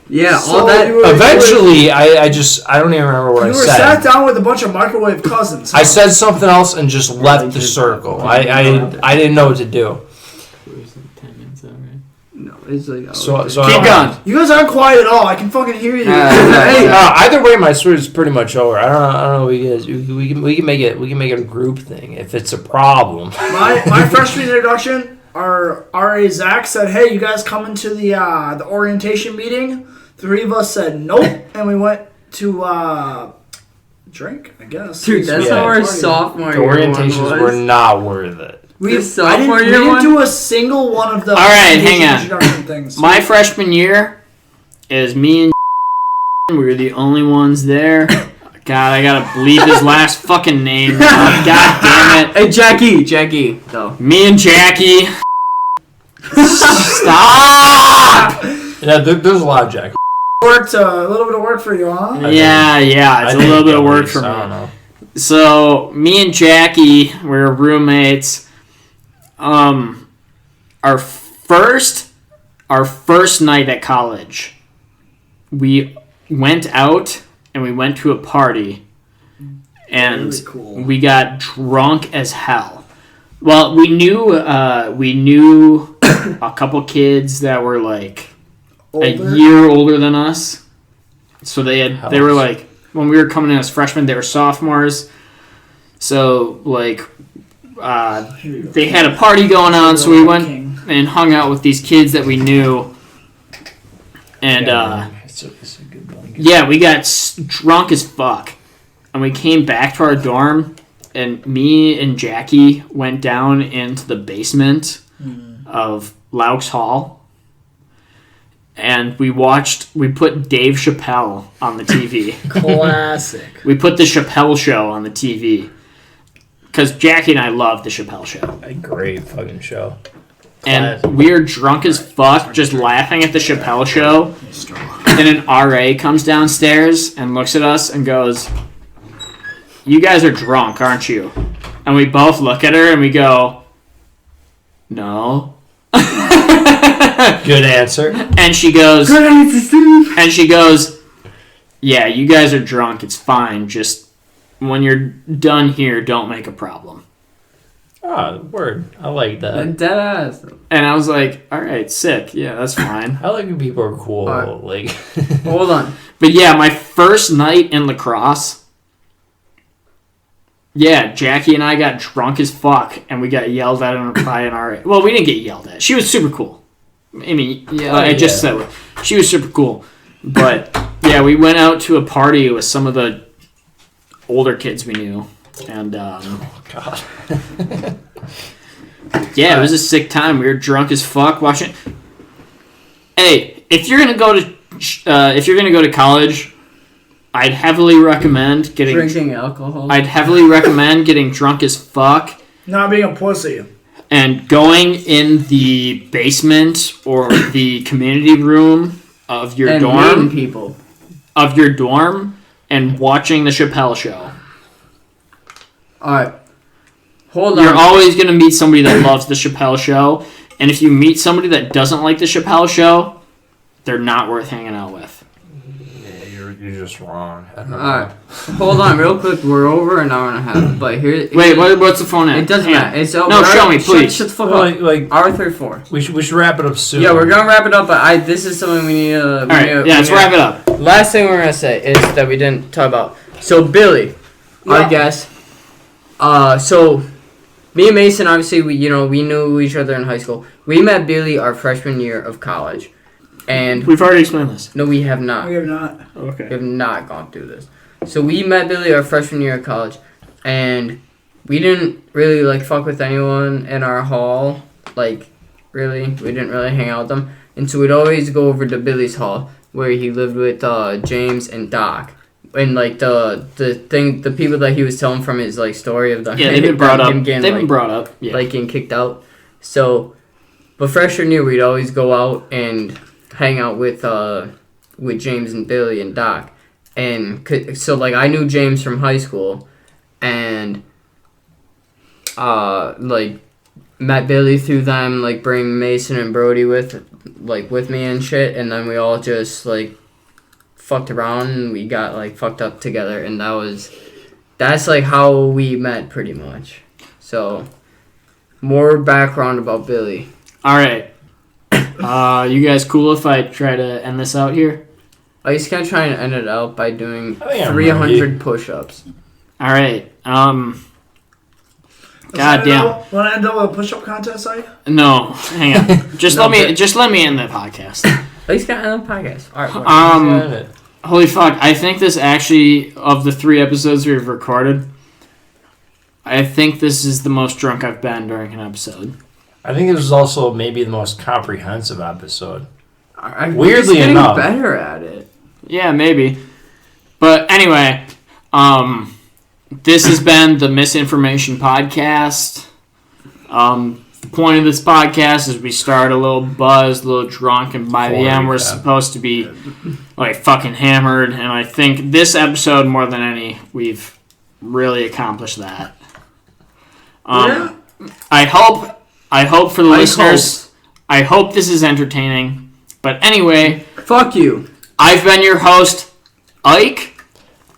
Yeah, So all that. you were- Eventually, I don't even remember what You I were said. sat down with a bunch of microwave cousins. I said something else and just left the circle. I didn't know what to do. It's like So Keep going. You guys aren't quiet at all. I can fucking hear you. Hey, either way, my story is pretty much over. I don't know. We can make it a group thing if it's a problem. My freshman introduction, our RA Zach said, "Hey, you guys coming to the orientation meeting?" 3 of us said nope, and we went to drink, I guess. dude, that's Yeah. how our Party. sophomore The year one orientations were was. not worth it. We The sophomore we year didn't one? do a single one of the All right, hang on. introduction things. My freshman year is me and we were the only ones there. God, I gotta bleep his last fucking name. God damn it. Hey, Jackie, though. Me and Jackie. Stop! Yeah, there's a lot of Jack. Worked a little bit of work for you, huh? Yeah, it's a little bit of work for I don't me. know. So, me and Jackie were roommates. Our first night at college, we went out and we went to a party, and Really cool. we got drunk as hell. Well, we knew a couple kids that were like a year older than us. So they were like, when we were coming in as freshmen, they were sophomores. So like they had a party going on, so we went and hung out with these kids that we knew. And It's a good blanket. yeah, we got drunk as fuck. And we came back to our dorm, and me and Jackie went down into the basement of Laux Hall. And we put Dave Chappelle on the TV. Classic. We put the Chappelle Show on the TV. Because Jackie and I love the Chappelle Show. A great fucking show. And we are drunk as fuck, just laughing at the Chappelle Show. And an RA comes downstairs and looks at us and goes, "You guys are drunk, aren't you?" And we both look at her and we go, "No." Good answer. And she goes, "Yeah, you guys are drunk. It's fine. Just when you're done here, don't make a problem." Ah, word. I like that. Dead ass. And I was like, all right, sick. Yeah, that's fine. I like when people are cool. Alright. Like, Hold on. But yeah, my first night in lacrosse, yeah, Jackie and I got drunk as fuck, and we got yelled at by an RA. Well, we didn't get yelled at. She was super cool. I mean, yeah, I just said it. She was super cool. But yeah, we went out to a party with some of the older kids we knew. And God. yeah, it was a sick time. We were drunk as fuck watching. Hey, if you're gonna go to college, I'd heavily recommend getting Drinking alcohol. I'd heavily recommend getting drunk as fuck Not being a pussy. and going in the basement or the community room of your and dorm meeting people. And watching the Chappelle Show. Alright. Hold You're on. always going to meet somebody that loves the Chappelle Show, and if you meet somebody that doesn't like the Chappelle Show, they're not worth hanging out with. Yeah, you're just wrong. I don't know. Alright. Hold on real quick. We're over an hour and a half. But here. Wait, what's the phone at? It doesn't Hang on. matter. It's over. No, show me, please. Shut the fuck Well, up. like Hour 34. we should wrap it up soon. Yeah, we're gonna wrap it up, but this is something we need to. All right, let's wrap it up. Last thing we're gonna say is that we didn't talk about. So Billy, our Yeah. guest. So me and Mason, obviously, we knew each other in high school. We met Billy our freshman year of college, and We've already explained this. no, we have not. We have not. We Okay. have not gone through this. So we met Billy our freshman year of college, and we didn't really like fuck with anyone in our hall. Like, really, we didn't really hang out with them. And so we'd always go over to Billy's hall where he lived with James and Doc. And like the people that he was telling from his like story of the Yeah, they've been brought up. him getting, They've like, been brought up. Yeah. like getting kicked out. So, but freshman year we'd always go out and hang out with James and Billy and Doc, and so like I knew James from high school, and like met Billy through them, like bring Mason and Brody with me and shit, and then we all just like fucked around and we got like fucked up together, and that's like how we met pretty much. So more background about Billy. All right. You guys cool if I try to end this out here? I just gonna try and end it out by doing I think I'm 300 push-ups. All right. God damn. Want to end up with a push-up contest, are you? No, hang on. Just No, let me end the podcast. At least got end the podcast. All right. Holy fuck! I think this actually, of the 3 episodes we've recorded, I think this is the most drunk I've been during an episode. I think this was also maybe the most comprehensive episode. I'm Weirdly just getting enough. better at it. Yeah, maybe. But anyway, this has been the Misinformation Podcast. The point of this podcast is we start a little buzzed, a little drunk, and by the end we're supposed to be like fucking hammered. And I think this episode, more than any, we've really accomplished that. Yeah. I hope for the listeners, I hope this is entertaining. But anyway, Fuck you. I've been your host, Ike.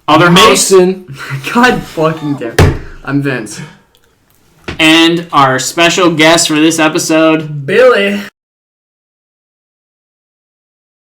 Other host, Mason. God fucking damn it. I'm Vince. and our special guest for this episode, Billy.